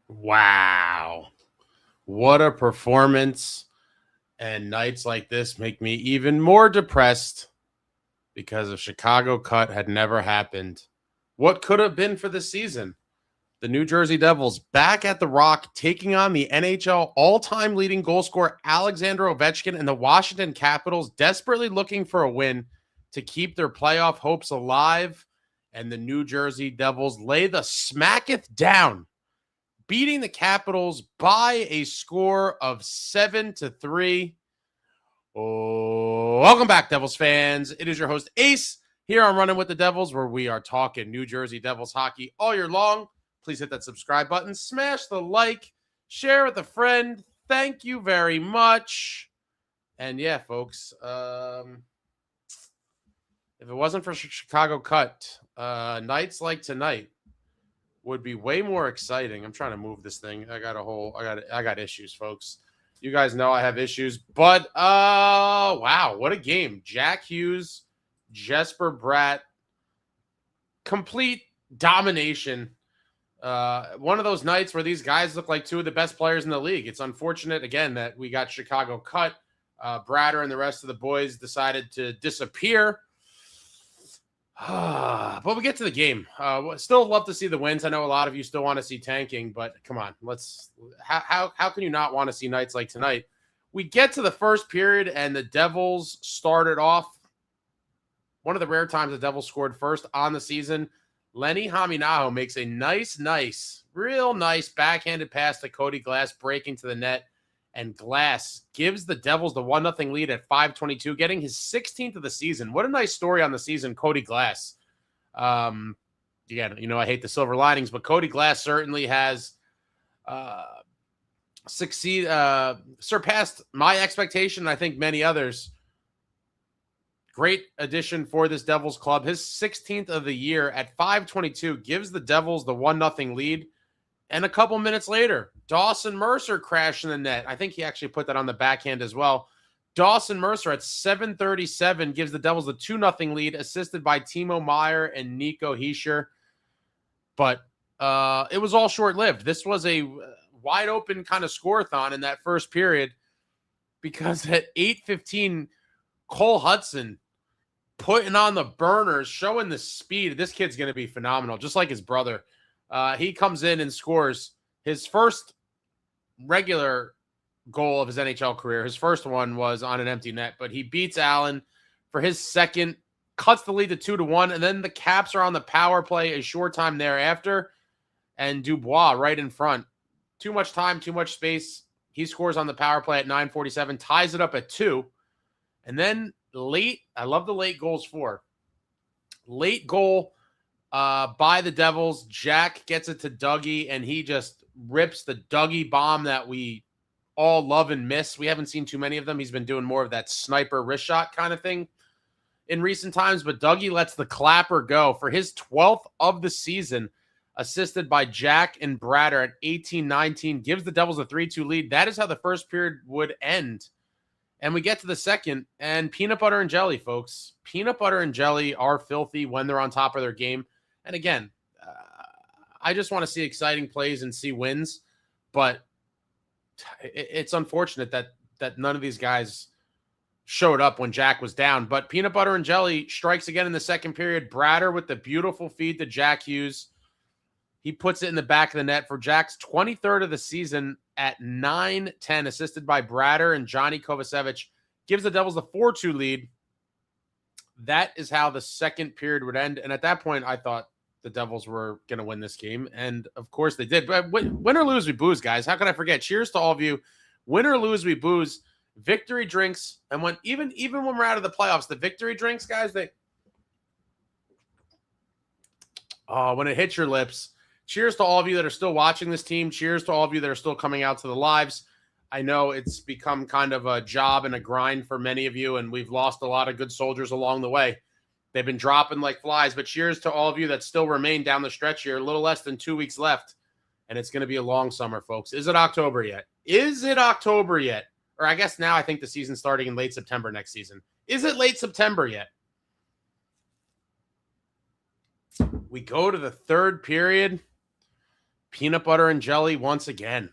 Wow. What a performance. And nights like this make me even more depressed because if Chicago cut had never happened, what could have been for the season? The New Jersey Devils back at the Rock taking on the NHL all-time leading goal scorer Alexander Ovechkin and the Washington Capitals desperately looking for a win to keep their playoff hopes alive. And the New Jersey Devils lay the smacketh down, beating the Capitals by a score of 7-3. Oh, welcome back, Devils fans. It is your host, Ace, here on Running with the Devils, where we are talking New Jersey Devils hockey all year long. Please hit that subscribe button, smash the like, share with a friend. Thank you very much. And yeah, folks, if it wasn't for Chicago cut, nights like tonight would be way more exciting. I'm trying to move this thing. I got issues, folks. You guys know I have issues, but wow, what a game. Jack Hughes, Jesper Bratt, complete domination. One of those nights where these guys look like two of the best players in the league. It's unfortunate, again, that we got Chicago cut. Bratter and the rest of the boys decided to disappear. But we get to the game. Still love to see the wins. I know a lot of you still want to see tanking, but come on, how can you not want to see nights like tonight? We get to the first period and the Devils started off. One of the rare times the Devils scored first on the season. Lenny Haminaho makes a real nice backhanded pass to Cody Glass, breaking to the net. And Glass gives the Devils the 1-0 lead at 5:22, getting his 16th of the season. What a nice story on the season, Cody Glass. Again, I hate the silver linings, but Cody Glass certainly has surpassed my expectation, and I think many others. Great addition for this Devils club. His 16th of the year at 5:22 gives the Devils the 1-0 lead. And a couple minutes later, Dawson Mercer crashed in the net. I think he actually put that on the backhand as well. Dawson Mercer at 7:37 gives the Devils the 2-0 lead, assisted by Timo Meier and Nico Hischier. But it was all short-lived. This was a wide-open kind of score-a-thon in that first period because at 8:15, Cole Hudson putting on the burners, showing the speed. This kid's going to be phenomenal, just like his brother. He comes in and scores his first regular goal of his NHL career. His first one was on an empty net, but he beats Allen for his second, cuts the lead to 2-1, and then the Caps are on the power play a short time thereafter, and Dubois right in front. Too much time, too much space. He scores on the power play at 9:47, ties it up at 2, and then late, I love the late goals for. Late goal by the Devils. Jack gets it to Dougie, and he just rips the Dougie bomb that we all love and miss. We haven't seen too many of them. He's been doing more of that sniper wrist shot kind of thing in recent times, but Dougie lets the clapper go for his 12th of the season, assisted by Jack and Bratter at 18:19, gives the Devils a 3-2 lead. That is how the first period would end. And we get to the second, and peanut butter and jelly, folks. Peanut butter and jelly are filthy when they're on top of their game. And again, I just want to see exciting plays and see wins, but it's unfortunate that none of these guys showed up when Jack was down. But peanut butter and jelly strikes again in the second period. Bratter with the beautiful feed to Jack Hughes. He puts it in the back of the net for Jack's 23rd of the season at 9:10, assisted by Bratter and Johnny Kovacevic. Gives the Devils the 4-2 lead. That is how the second period would end. And at that point, I thought the Devils were going to win this game. And of course they did. But win or lose, we booze, guys. How can I forget? Cheers to all of you. Win or lose, we booze. Victory drinks. And when even when we're out of the playoffs, the victory drinks, guys, when it hits your lips. Cheers to all of you that are still watching this team. Cheers to all of you that are still coming out to the lives. I know it's become kind of a job and a grind for many of you, and we've lost a lot of good soldiers along the way. They've been dropping like flies, but cheers to all of you that still remain down the stretch here. A little less than 2 weeks left, and it's going to be a long summer, folks. Is it October yet? Is it October yet? Or I guess now I think the season's starting in late September next season. Is it late September yet? We go to the third period. peanut butter and jelly once again.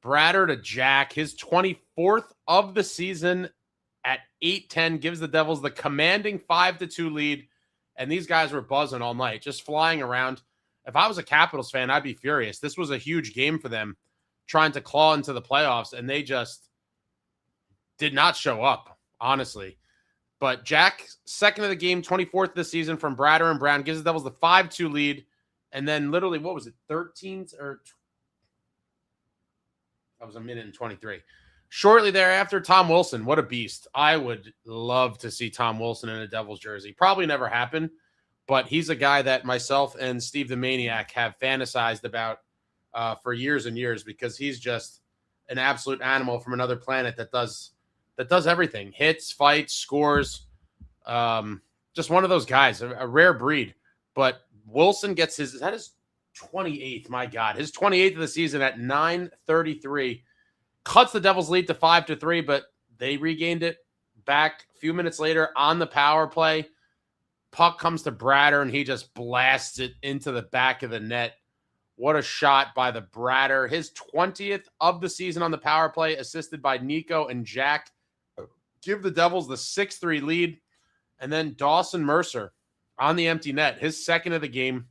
Bratter to Jack, his 24th of the season at 8-10, gives the Devils the commanding 5-2 lead. And these guys were buzzing all night, just flying around. If I was a Capitals fan, I'd be furious. This was a huge game for them, trying to claw into the playoffs, and they just did not show up, honestly. But Jack, second of the game, 24th this season from Bratter and Brown, gives the Devils the 5-2 lead. And then literally, what was it, 13th or that was a minute and 23. Shortly thereafter, Tom Wilson, what a beast. I would love to see Tom Wilson in a Devils jersey. Probably never happen, but he's a guy that myself and Steve the Maniac have fantasized about for years and years, because he's just an absolute animal from another planet that does everything. Hits, fights, scores. Just one of those guys, a rare breed. But Wilson gets his 28th, my God. His 28th of the season at 9:33. Cuts the Devils' lead to 5-3, but they regained it back a few minutes later on the power play. Puck comes to Bratter, and he just blasts it into the back of the net. What a shot by the Bratter. His 20th of the season on the power play, assisted by Nico and Jack. Give the Devils the 6-3 lead. And then Dawson Mercer on the empty net. His second of the game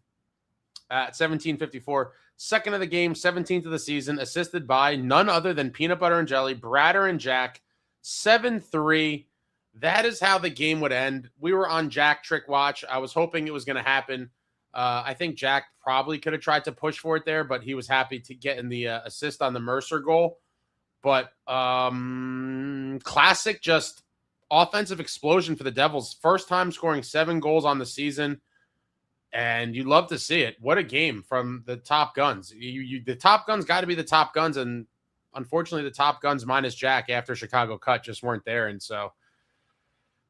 at 17:54. Second of the game, 17th of the season, assisted by none other than Peanut Butter and Jelly, Bratter and Jack. 7-3. That is how the game would end. We were on Jack trick watch. I was hoping it was going to happen. I think Jack probably could have tried to push for it there, but he was happy to get in the assist on the Mercer goal. But classic, just offensive explosion for the Devils. First time scoring 7 goals on the season. And you love to see it. What a game from the top guns. The top guns got to be the top guns. And unfortunately, the top guns minus Jack after Chicago cut just weren't there. And so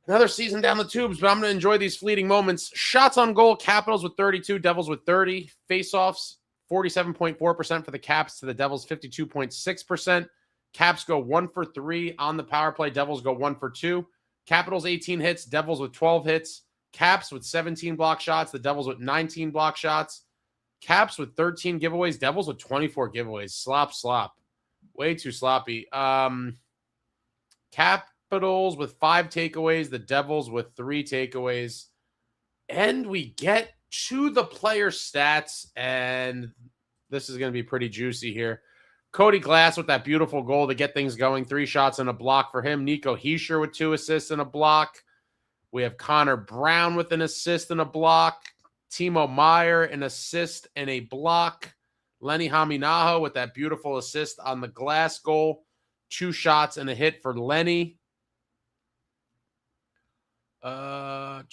another season down the tubes, but I'm going to enjoy these fleeting moments. Shots on goal, Capitals with 32, Devils with 30. Faceoffs, 47.4% for the Caps to the Devils, 52.6%. Caps go 1 for 3 on the power play. Devils go 1 for 2. Capitals 18 hits, Devils with 12 hits. Caps with 17 block shots, the Devils with 19 block shots. Caps with 13 giveaways, Devils with 24 giveaways. Slop. Way too sloppy. Capitals with 5 takeaways, the Devils with 3 takeaways. And we get to the player stats, and this is going to be pretty juicy here. Cody Glass with that beautiful goal to get things going. 3 shots and a block for him. Nico Hischier with 2 assists and a block. We have Connor Brown with an assist and a block. Timo Meier, an assist and a block. Lenny Haminaho with that beautiful assist on the Glass goal. 2 shots and a hit for Lenny. Dodonov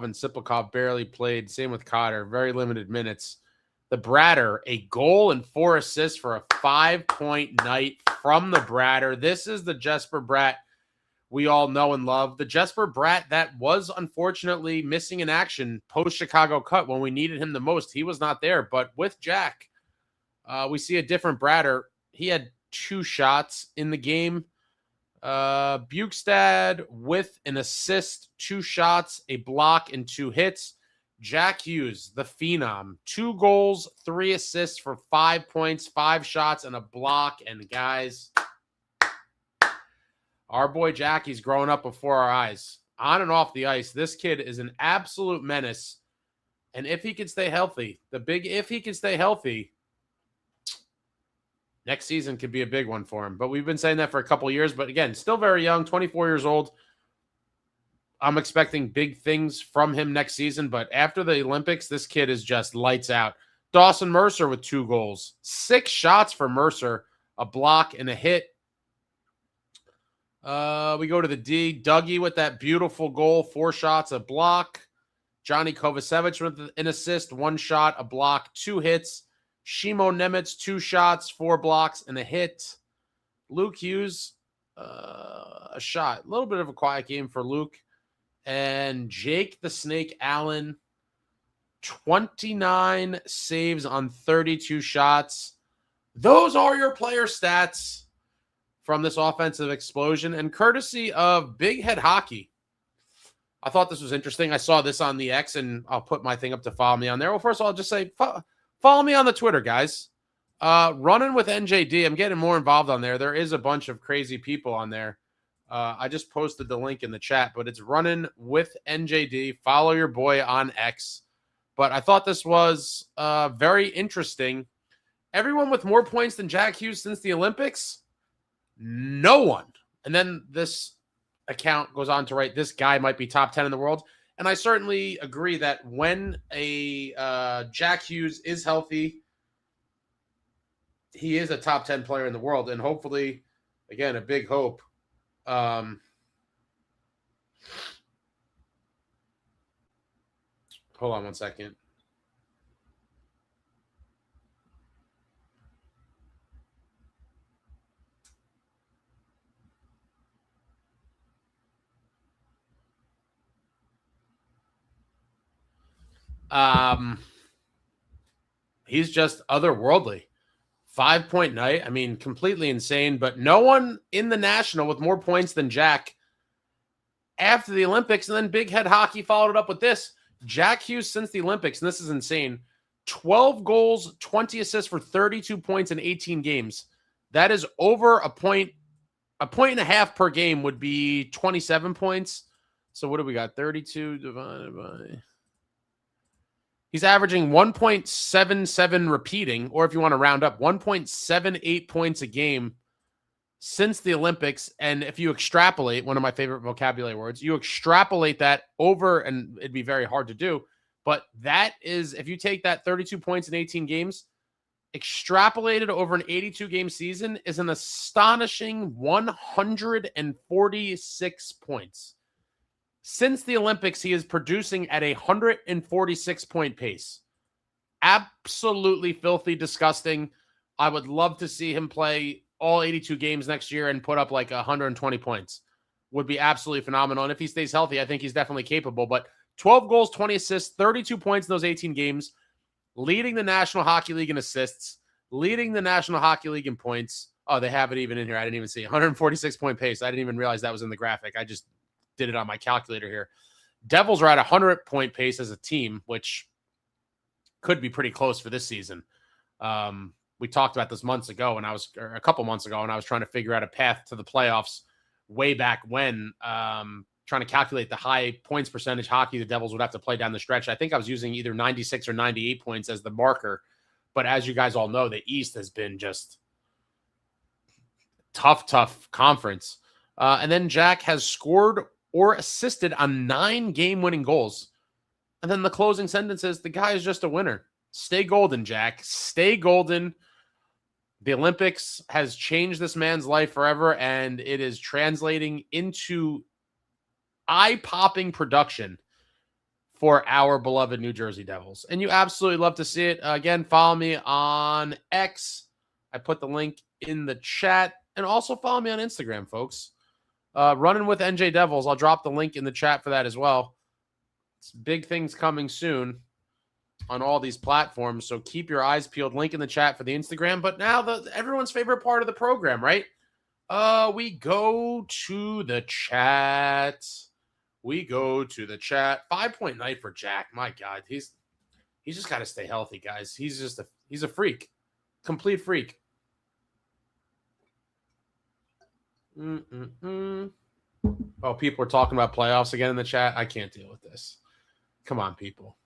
and Siplikov barely played. Same with Cotter. Very limited minutes. The Bratter, a goal and 4 assists for a 5-point night from the Bratter. This is the Jesper Bratt we all know and love. The Jesper Bratt that was unfortunately missing in action post-Chicago cut when we needed him the most. He was not there, but with Jack, we see a different Bratter. He had 2 shots in the game. Bukestad with an assist, 2 shots, a block, and 2 hits. Jack Hughes, the Phenom, 2 goals, 3 assists for 5 points, 5 shots, and a block. And guys, our boy Jackie's growing up before our eyes. On and off the ice, this kid is an absolute menace. And if he can stay healthy, if he can stay healthy, next season could be a big one for him. But we've been saying that for a couple of years. But again, still very young, 24 years old. I'm expecting big things from him next season. But after the Olympics, this kid is just lights out. Dawson Mercer with 2 goals. 6 shots for Mercer, a block and a hit. We go to the D. Dougie with that beautiful goal, 4 shots, a block. Johnny Kovacevic with an assist, 1 shot, a block, 2 hits. Shimo Nemitz, 2 shots, 4 blocks, and a hit. Luke Hughes, a shot. A little bit of a quiet game for Luke. And Jake the Snake Allen, 29 saves on 32 shots. Those are your player stats from this offensive explosion, and courtesy of Big Head Hockey. I thought this was interesting. I saw this on the X, and I'll put my thing up to follow me on there. Well, first of all, I'll just say follow me on the Twitter, guys. Running with NJD. I'm getting more involved on there. There is a bunch of crazy people on there. I just posted the link in the chat, but it's running with NJD. Follow your boy on X. But I thought this was very interesting. Everyone with more points than Jack Hughes since the Olympics? No one. And then this account goes on to write, this guy might be top 10 in the world. And I certainly agree that when a Jack Hughes is healthy, he is a top 10 player in the world. And hopefully, again, a big hope. Hold on one second. He's just otherworldly. 5-point night. I mean, completely insane, but no one in the National with more points than Jack after the Olympics. And then Big Head Hockey followed it up with this. Jack Hughes since the Olympics, and this is insane, 12 goals, 20 assists for 32 points in 18 games. That is over a point and a half per game would be 27 points. So what do we got? 32 divided by... He's averaging 1.77 repeating, or if you want to round up, 1.78 points a game since the Olympics. And if you extrapolate, one of my favorite vocabulary words, you extrapolate that over, and it'd be very hard to do, but that is, if you take that 32 points in 18 games, extrapolated over an 82-game season, is an astonishing 146 points. Since the Olympics, he is producing at a 146-point pace. Absolutely filthy, disgusting. I would love to see him play all 82 games next year and put up like 120 points. Would be absolutely phenomenal. And if he stays healthy, I think he's definitely capable. But 12 goals, 20 assists, 32 points in those 18 games, leading the National Hockey League in assists, leading the National Hockey League in points. Oh, they have it even in here. I didn't even see 146-point pace. I didn't even realize that was in the graphic. I just did it on my calculator here. Devils are at 100-point pace as a team, which could be pretty close for this season. We talked about this months ago, and a couple months ago, and I was trying to figure out a path to the playoffs way back when, trying to calculate the high points percentage hockey the Devils would have to play down the stretch. I think I was using either 96 or 98 points as the marker. But as you guys all know, the East has been just tough conference. And then Jack has scored or assisted on 9 game-winning goals. And then the closing sentence is, the guy is just a winner. Stay golden, Jack. Stay golden. The Olympics has changed this man's life forever, and it is translating into eye-popping production for our beloved New Jersey Devils. And you absolutely love to see it. Again, follow me on X. I put the link in the chat. And also follow me on Instagram, folks. Running with NJ Devils. I'll drop the link in the chat for that as well. It's big things coming soon on all these platforms, so keep your eyes peeled. Link in the chat for the Instagram. But now everyone's favorite part of the program, right? We go to the chat. 5-point night for Jack. My God, he's just got to stay healthy, guys. He's a freak, complete freak. Oh, people are talking about playoffs again in the chat. I can't deal with this. Come on, people.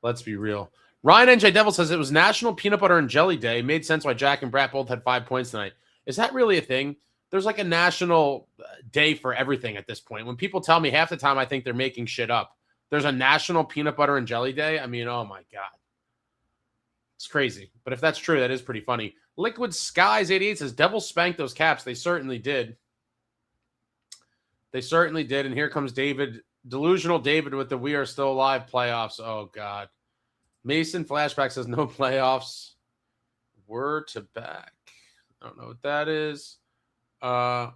Let's be real. Ryan NJ Devil says it was National Peanut Butter and Jelly Day. Made sense why Jack and Bratt both had 5 points tonight. Is that really a thing? There's like a national day for everything at this point. When people tell me, half the time I think they're making shit up. There's a National Peanut Butter and Jelly Day. I mean, oh my God. It's crazy. But if that's true, that is pretty funny. Liquid Skies 88 says, Devils spanked those Caps. They certainly did. They certainly did. And here comes David, delusional David, with the We Are Still Alive playoffs. Oh, God. Mason Flashback says, no playoffs. We're to back. I don't know what that is. Yeah,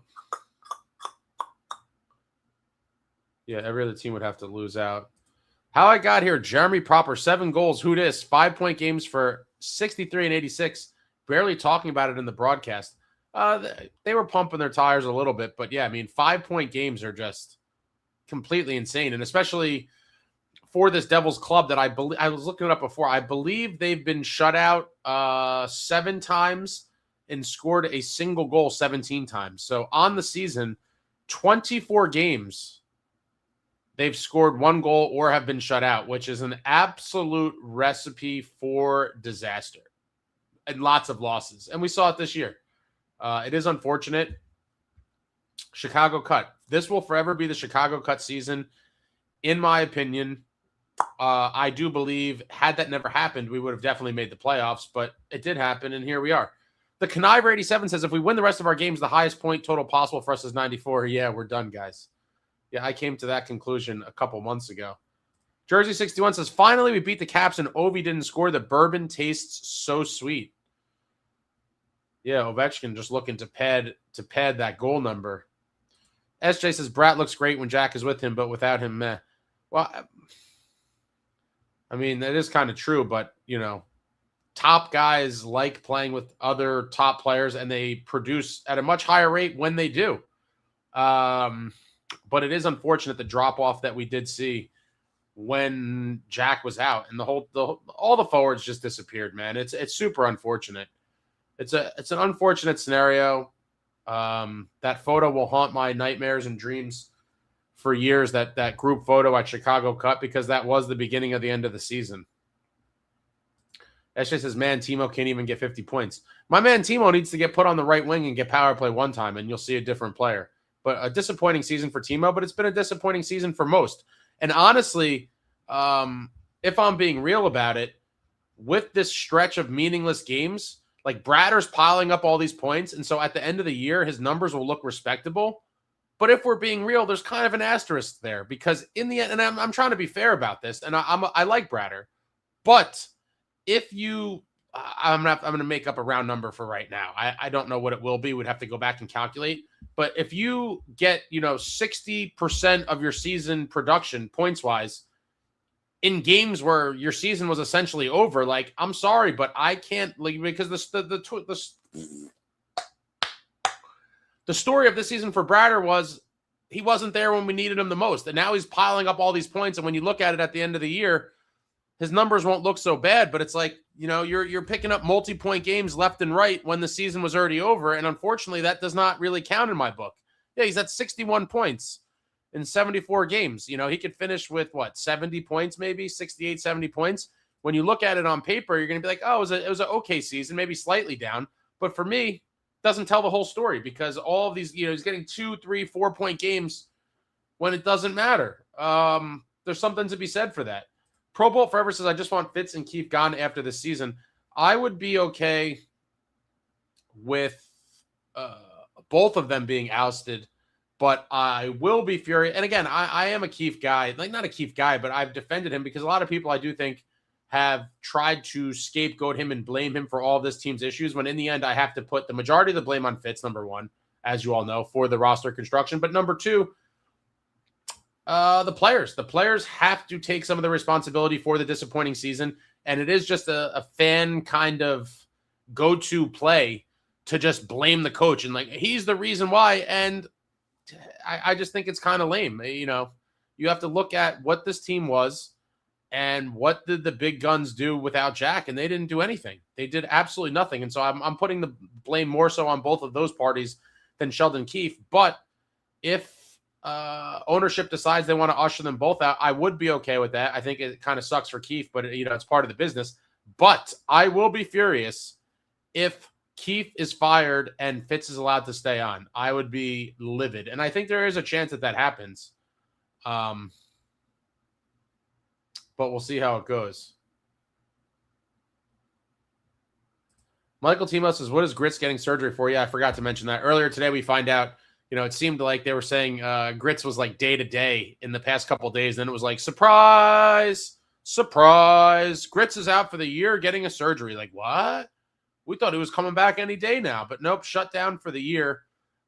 every other team would have to lose out. How I got here, Jeremy Proper, 7 goals. Who dis? 5-point games for 63 and 86. Barely talking about it in the broadcast. They were pumping their tires a little bit, but yeah, I mean, 5-point games are just completely insane. And especially for this Devils club that I was looking it up before. I believe they've been shut out 7 times and scored a single goal 17 times. So on the season, 24 games, they've scored 1 goal or have been shut out, which is an absolute recipe for disaster and lots of losses. And we saw it this year. It is unfortunate. Chicago cut. This will forever be the Chicago cut season, in my opinion. I do believe had that never happened, we would have definitely made the playoffs, but it did happen, and here we are. The Conniver 87 says, if we win the rest of our games, the highest point total possible for us is 94. Yeah, we're done, guys. Yeah, I came to that conclusion a couple months ago. Jersey 61 says, finally we beat the Caps and Ovi didn't score. The bourbon tastes so sweet. Yeah, Ovechkin just looking to pad that goal number. SJ says, Bratt looks great when Jack is with him, but without him, meh. Well, I mean, that is kind of true, but, you know, top guys like playing with other top players, and they produce at a much higher rate when they do. But it is unfortunate the drop-off that we did see when Jack was out, and all the forwards just disappeared, man. It's super unfortunate. It's an unfortunate scenario. That photo will haunt my nightmares and dreams for years, that group photo at Chicago Cup, because that was the beginning of the end of the season. SJ says, man, Timo can't even get 50 points. My man Timo needs to get put on the right wing and get power play one time, and you'll see a different player. But a disappointing season for Timo, but it's been a disappointing season for most. And honestly, if I'm being real about it, with this stretch of meaningless games, like Bratter's piling up all these points, and so at the end of the year, his numbers will look respectable. But if we're being real, there's kind of an asterisk there, because in the end, and I'm trying to be fair about this, and I like Bratter, but if you, I'm going to make up a round number for right now. I don't know what it will be. We'd have to go back and calculate. But if you get, 60% of your season production points-wise in games where your season was essentially over, like, I'm sorry, but I can't, like, because the story of this season for Bratter was he wasn't there when we needed him the most. And now he's piling up all these points. And when you look at it at the end of the year, his numbers won't look so bad, but it's like, you're picking up multi-point games left and right when the season was already over. And unfortunately, that does not really count in my book. Yeah, he's at 61 points in 74 games. He could finish with 70 points, maybe 68, 70 points. When you look at it on paper, you're going to be like, oh, it was an okay season, maybe slightly down. But for me, it doesn't tell the whole story, because all of these, he's getting 2, 3, 4-point games when it doesn't matter. There's something to be said for that. Pro Bowl Forever says, I just want Fitz and Keefe gone after this season. I would be okay with both of them being ousted, but I will be furious. And again, I am a Keefe guy. Like, not a Keefe guy, but I've defended him because a lot of people, I do think, have tried to scapegoat him and blame him for all of this team's issues, when in the end, I have to put the majority of the blame on Fitz, number one, as you all know, for the roster construction. But number two, the players have to take some of the responsibility for the disappointing season. And it is just a fan kind of go-to play to just blame the coach and like, he's the reason why. And I just think it's kind of lame. You have to look at what this team was and what did the big guns do without Jack, and they didn't do anything. They did absolutely nothing. And so I'm putting the blame more so on both of those parties than Sheldon Keefe. But if ownership decides they want to usher them both out, I would be okay with that. I think it kind of sucks for Keefe, but it's part of the business. But I will be furious if Keefe is fired and Fitz is allowed to stay on. I would be livid. And I think there is a chance that happens. But we'll see how it goes. Michael Timo says, what is Grits getting surgery for? Yeah, I forgot to mention that. Earlier today, we find out, it seemed like they were saying Grits was like day to day in the past couple of days. Then it was like, surprise, Grits is out for the year getting a surgery. Like, what? We thought he was coming back any day now. But nope, shut down for the year.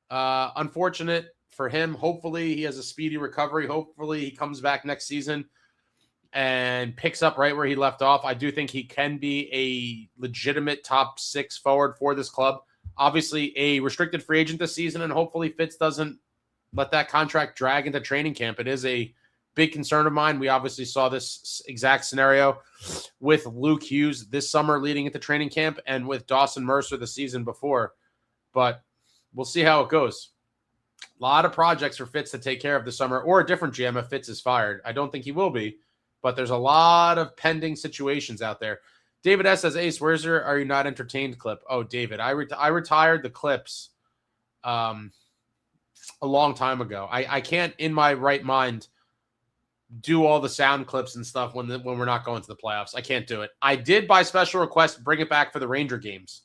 Unfortunate for him. Hopefully he has a speedy recovery. Hopefully he comes back next season and picks up right where he left off. I do think he can be a legitimate top 6 forward for this club. Obviously, a restricted free agent this season, and hopefully Fitz doesn't let that contract drag into training camp. It is a big concern of mine. We obviously saw this exact scenario with Luke Hughes this summer leading into training camp and with Dawson Mercer the season before. But we'll see how it goes. A lot of projects for Fitz to take care of this summer, or a different GM if Fitz is fired. I don't think he will be, but there's a lot of pending situations out there. David S. says, Ace, where's your Are You Not Entertained clip? Oh, David, I retired the clips a long time ago. I can't, in my right mind, do all the sound clips and stuff when we're not going to the playoffs. I can't do it. I did, by special request, bring it back for the Ranger games,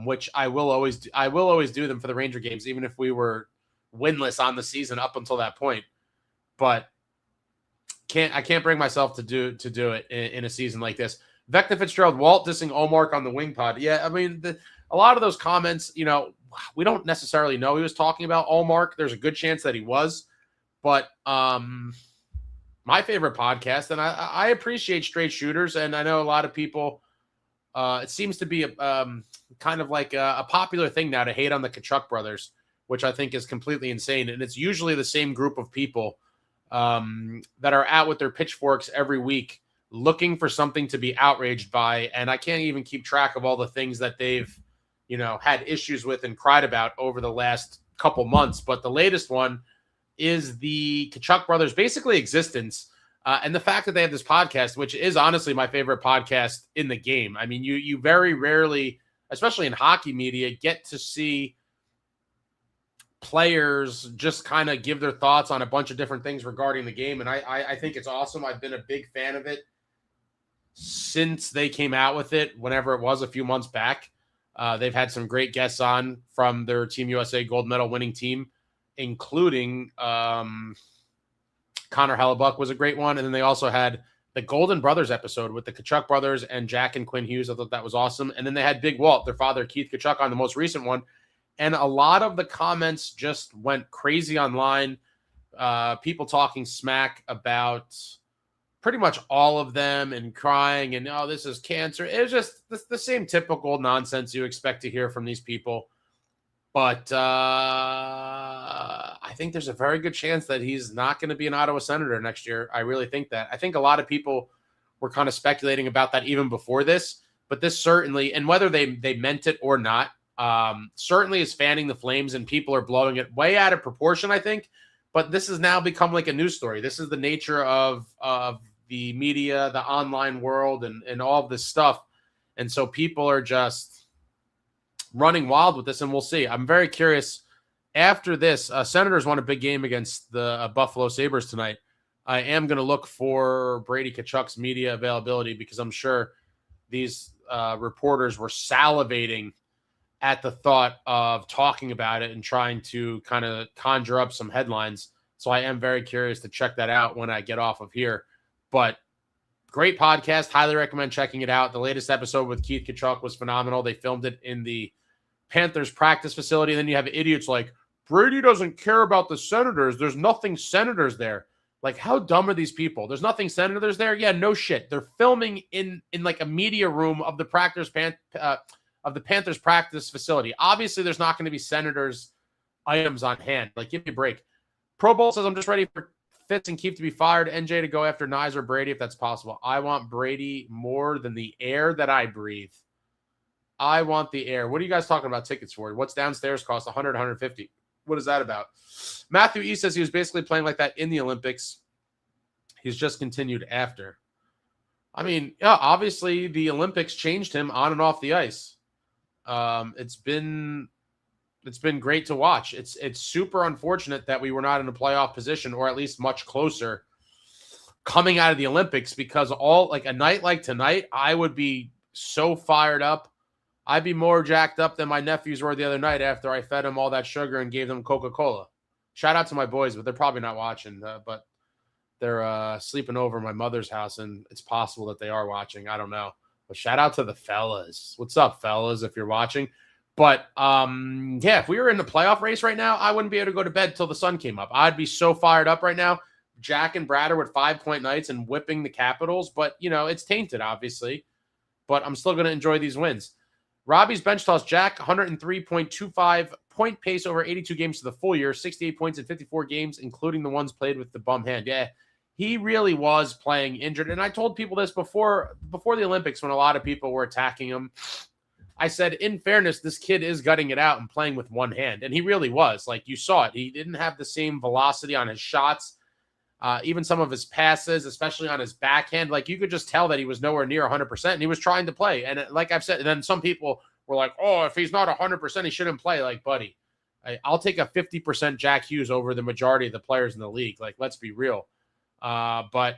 which I will always do them for the Ranger games, even if we were winless on the season up until that point. But I can't bring myself to do it in a season like this. Vecna Fitzgerald, Walt dissing Olmark on the wing pod. Yeah, I mean, a lot of those comments, we don't necessarily know he was talking about Olmark. There's a good chance that he was. But my favorite podcast, and I appreciate straight shooters, and I know a lot of people, it seems to be kind of like a popular thing now to hate on the Tkachuk brothers, which I think is completely insane. And it's usually the same group of people that are out with their pitchforks every week looking for something to be outraged by. And I can't even keep track of all the things that they've, had issues with and cried about over the last couple months. But the latest one is the Tkachuk brothers' basically existence and the fact that they have this podcast, which is honestly my favorite podcast in the game. I mean, you very rarely, especially in hockey media, get to see players just kind of give their thoughts on a bunch of different things regarding the game. And I think it's awesome. I've been a big fan of it since they came out with it, whenever it was a few months back. They've had some great guests on from their Team USA gold medal winning team, including Connor Hellebuck was a great one. And then they also had the Golden Brothers episode with the Tkachuk brothers and Jack and Quinn Hughes. I thought that was awesome. And then they had Big Walt, their father, Keith Tkachuk, on the most recent one. And a lot of the comments just went crazy online. People talking smack about pretty much all of them and crying and, oh, this is cancer. It was just the same typical nonsense you expect to hear from these people. But I think there's a very good chance that he's not going to be an Ottawa Senator next year. I really think that. I think a lot of people were kind of speculating about that even before this. But this certainly, and whether they meant it or not, certainly is fanning the flames, and people are blowing it way out of proportion, I think. But this has now become like a news story. This is the nature of the media, the online world, and all of this stuff. And so people are just running wild with this, and we'll see. I'm very curious. After this, Senators won a big game against the Buffalo Sabres tonight. I am going to look for Brady Tkachuk's media availability, because I'm sure these reporters were salivating at the thought of talking about it and trying to kind of conjure up some headlines. So I am very curious to check that out when I get off of here. But great podcast. Highly recommend checking it out. The latest episode with Keith Tkachuk was phenomenal. They filmed it in the Panthers practice facility. And then you have idiots like, Brady doesn't care about the Senators. There's nothing Senators there. Like, how dumb are these people? There's nothing Senators there? Yeah, no shit. They're filming in like a media room of the Panthers practice facility. Obviously, there's not going to be Senators items on hand. Like, give me a break. Pro Bowl says, I'm just ready for Fitz and Keefe to be fired. NJ to go after Nyes or Brady if that's possible. I want Brady more than the air that I breathe. I want the air. What are you guys talking about tickets for? What's downstairs cost? 100, 150. What is that about? Matthew E. says he was basically playing like that in the Olympics. He's just continued after. I mean, yeah, obviously the Olympics changed him on and off the ice. It's been great to watch. It's super unfortunate that we were not in a playoff position, or at least much closer, coming out of the Olympics, because a night like tonight, I would be so fired up. I'd be more jacked up than my nephews were the other night after I fed them all that sugar and gave them Coca-Cola. Shout out to my boys, but they're probably not watching. But they're sleeping over at my mother's house, and it's possible that they are watching. I don't know. But shout out to the fellas. What's up, fellas, if you're watching? But, yeah, if we were in the playoff race right now, I wouldn't be able to go to bed till the sun came up. I'd be so fired up right now. Jack and Brad are with 5-point nights and whipping the Capitals. But, it's tainted, obviously. But I'm still going to enjoy these wins. Robbie's bench toss, Jack, 103.25 point pace over 82 games for the full year, 68 points in 54 games, including the ones played with the bum hand. Yeah, he really was playing injured. And I told people this before the Olympics when a lot of people were attacking him. I said, in fairness, this kid is gutting it out and playing with one hand. And he really was. Like, you saw it. He didn't have the same velocity on his shots. Even some of his passes, especially on his backhand, like you could just tell that he was nowhere near 100%, and he was trying to play. And like I've said, and then some people were like, oh, if he's not 100%, he shouldn't play. Like, buddy, I'll take a 50% Jack Hughes over the majority of the players in the league. Like, let's be real. But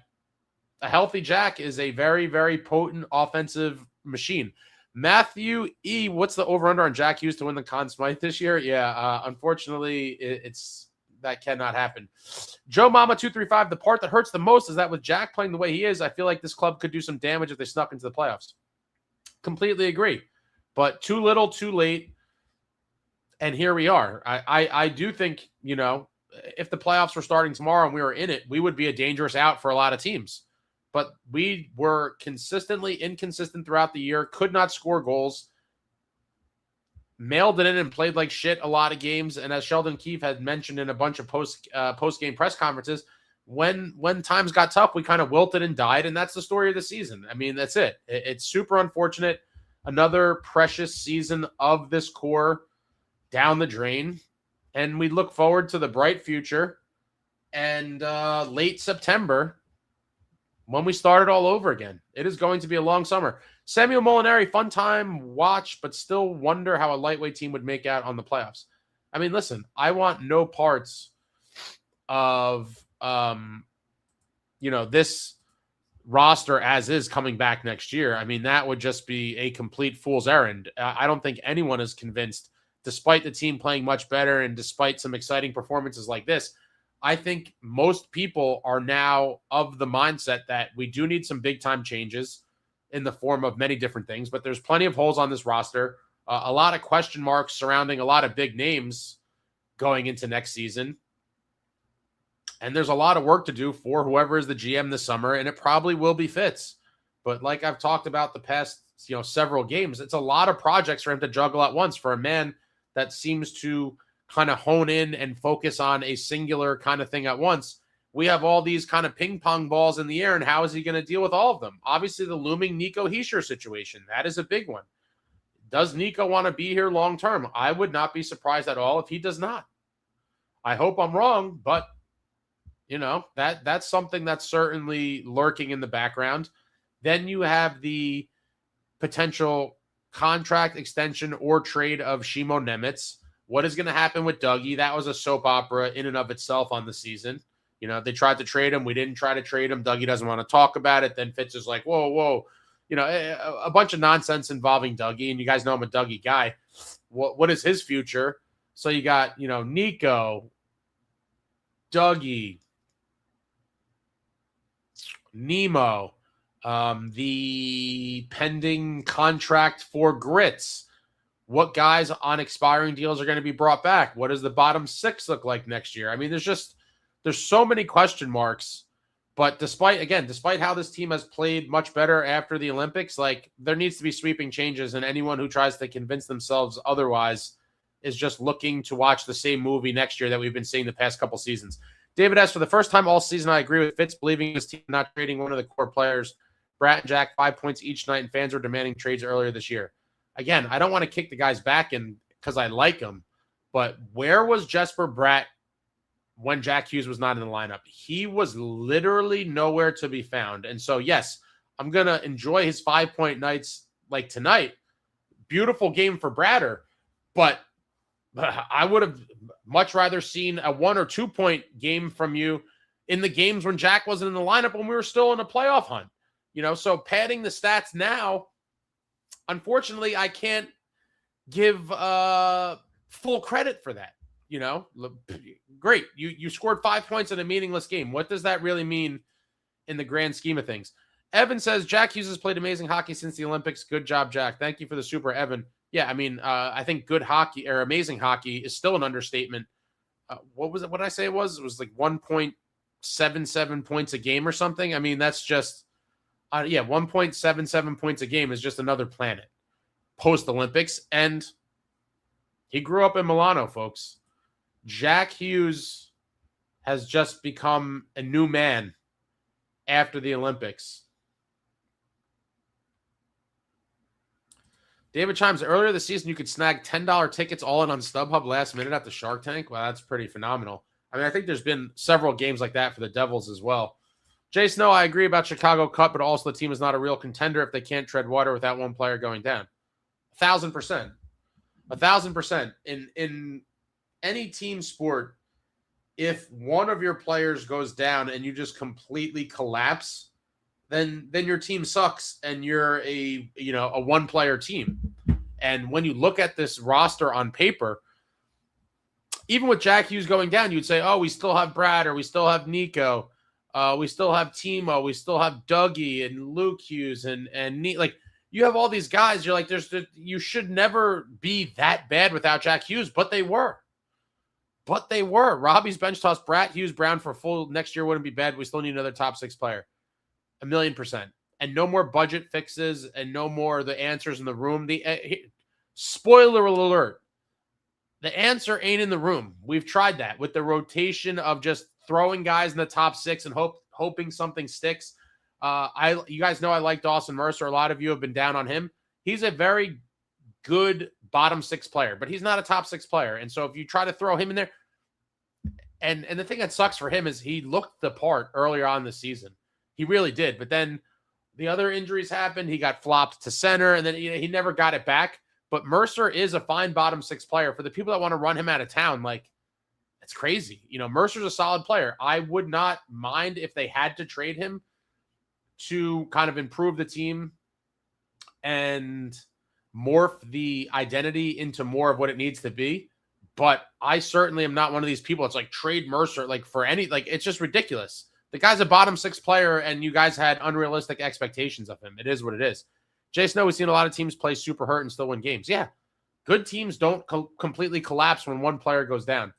a healthy Jack is a very, very potent offensive machine. Matthew E., what's the over-under on Jack Hughes to win the Conn Smythe this year? Yeah, unfortunately, it's that cannot happen. Joe Mama 235, the part that hurts the most is that with Jack playing the way he is, I feel like this club could do some damage if they snuck into the playoffs. Completely agree. But too little, too late, and here we are. I do think, if the playoffs were starting tomorrow and we were in it, we would be a dangerous out for a lot of teams. But we were consistently inconsistent throughout the year, could not score goals, mailed it in and played like shit a lot of games. And as Sheldon Keefe had mentioned in a bunch of post-game press conferences, when times got tough, we kind of wilted and died, and that's the story of the season. I mean, that's it. It's super unfortunate. Another precious season of this core down the drain, and we look forward to the bright future and late September when we start it all over again. It is going to be a long summer. Samuel Molinari, fun time watch, but still wonder how a lightweight team would make out on the playoffs. I mean, listen, I want no parts of, this roster as is coming back next year. I mean, that would just be a complete fool's errand. I don't think anyone is convinced, despite the team playing much better and despite some exciting performances like this. I think most people are now of the mindset that we do need some big-time changes in the form of many different things, but there's plenty of holes on this roster, a lot of question marks surrounding a lot of big names going into next season, and there's a lot of work to do for whoever is the GM this summer, and it probably will be Fitz. But like I've talked about the past, several games, it's a lot of projects for him to juggle at once for a man that seems to kind of hone in and focus on a singular kind of thing at once. We have all these kind of ping pong balls in the air, and how is he going to deal with all of them? Obviously, the looming Nico Hischier situation, that is a big one. Does Nico want to be here long term? I would not be surprised at all if he does not. I hope I'm wrong, but that's something that's certainly lurking in the background. Then you have the potential contract extension or trade of Shimo Nemitz. What is going to happen with Dougie? That was a soap opera in and of itself on the season. They tried to trade him. We didn't try to trade him. Dougie doesn't want to talk about it. Then Fitz is like, whoa. A bunch of nonsense involving Dougie. And you guys know I'm a Dougie guy. What is his future? So you got, Nico, Dougie, Nemo, the pending contract for Grits. What guys on expiring deals are going to be brought back? What does the bottom six look like next year? I mean, there's so many question marks, but despite how this team has played much better after the Olympics, like there needs to be sweeping changes, and anyone who tries to convince themselves otherwise is just looking to watch the same movie next year that we've been seeing the past couple seasons. David S., for the first time all season, I agree with Fitz believing his team not trading one of the core players. Bratt and Jack 5 points each night, and fans were demanding trades earlier this year. Again, I don't want to kick the guys back in because I like them, but where was Jesper Bratt when Jack Hughes was not in the lineup? He was literally nowhere to be found. And so, yes, I'm going to enjoy his 5-point nights like tonight. Beautiful game for Bratter, but I would have much rather seen a 1 or 2 point game from you in the games when Jack wasn't in the lineup when we were still in a playoff hunt. So padding the stats now, unfortunately, I can't give full credit for that. Great. You scored 5 points in a meaningless game. What does that really mean in the grand scheme of things? Evan says, Jack Hughes has played amazing hockey since the Olympics. Good job, Jack. Thank you for the super, Evan. Yeah, I mean, I think good hockey or amazing hockey is still an understatement. What was it? What did I say it was? It was like 1.77 points a game or something. I mean, that's just, 1.77 points a game is just another planet post-Olympics. And He grew up in Milano, folks. Jack Hughes has just become a new man after the Olympics. David chimes, earlier this season, you could snag $10 tickets all in on StubHub last minute at the Shark Tank. Wow, that's pretty phenomenal. I mean, I think there's been several games like that for the Devils as well. Jay Snow, I agree about Chicago Cup, but also the team is not a real contender if they can't tread water without one player going down. 1,000%. 1,000%. In any team sport, if one of your players goes down and you just completely collapse, then your team sucks and you're a one-player team. And when you look at this roster on paper, even with Jack Hughes going down, you'd say, oh, we still have Brad, or we still have Nico, we still have Timo, we still have Dougie and Luke Hughes and like, you have all these guys. You're like, you should never be that bad without Jack Hughes, but they were. Robbie's bench toss, Bratt, Hughes, Brown for full next year wouldn't be bad. We still need another top 6 player. 1,000,000%. And no more budget fixes and no more the answers in the room. Spoiler alert. The answer ain't in the room. We've tried that with the rotation of just throwing guys in the top 6 and hoping something sticks. You guys know I like Dawson Mercer. A lot of you have been down on him. He's a very good bottom 6 player, but he's not a top 6 player. And so if you try to throw him in there, and the thing that sucks for him is he looked the part earlier on this season. He really did. But then the other injuries happened. He got flopped to center, and then he never got it back. But Mercer is a fine bottom 6 player. For the people that want to run him out of town, like, it's crazy. Mercer's a solid player. I would not mind if they had to trade him to kind of improve the team and morph the identity into more of what it needs to be. But I certainly am not one of these people. It's like trade Mercer, like for any, like, it's just ridiculous. The guy's a bottom 6 player, and you guys had unrealistic expectations of him. It is what it is. Jay Snow, we've seen a lot of teams play super hurt and still win games. Yeah, good teams don't completely collapse when one player goes down.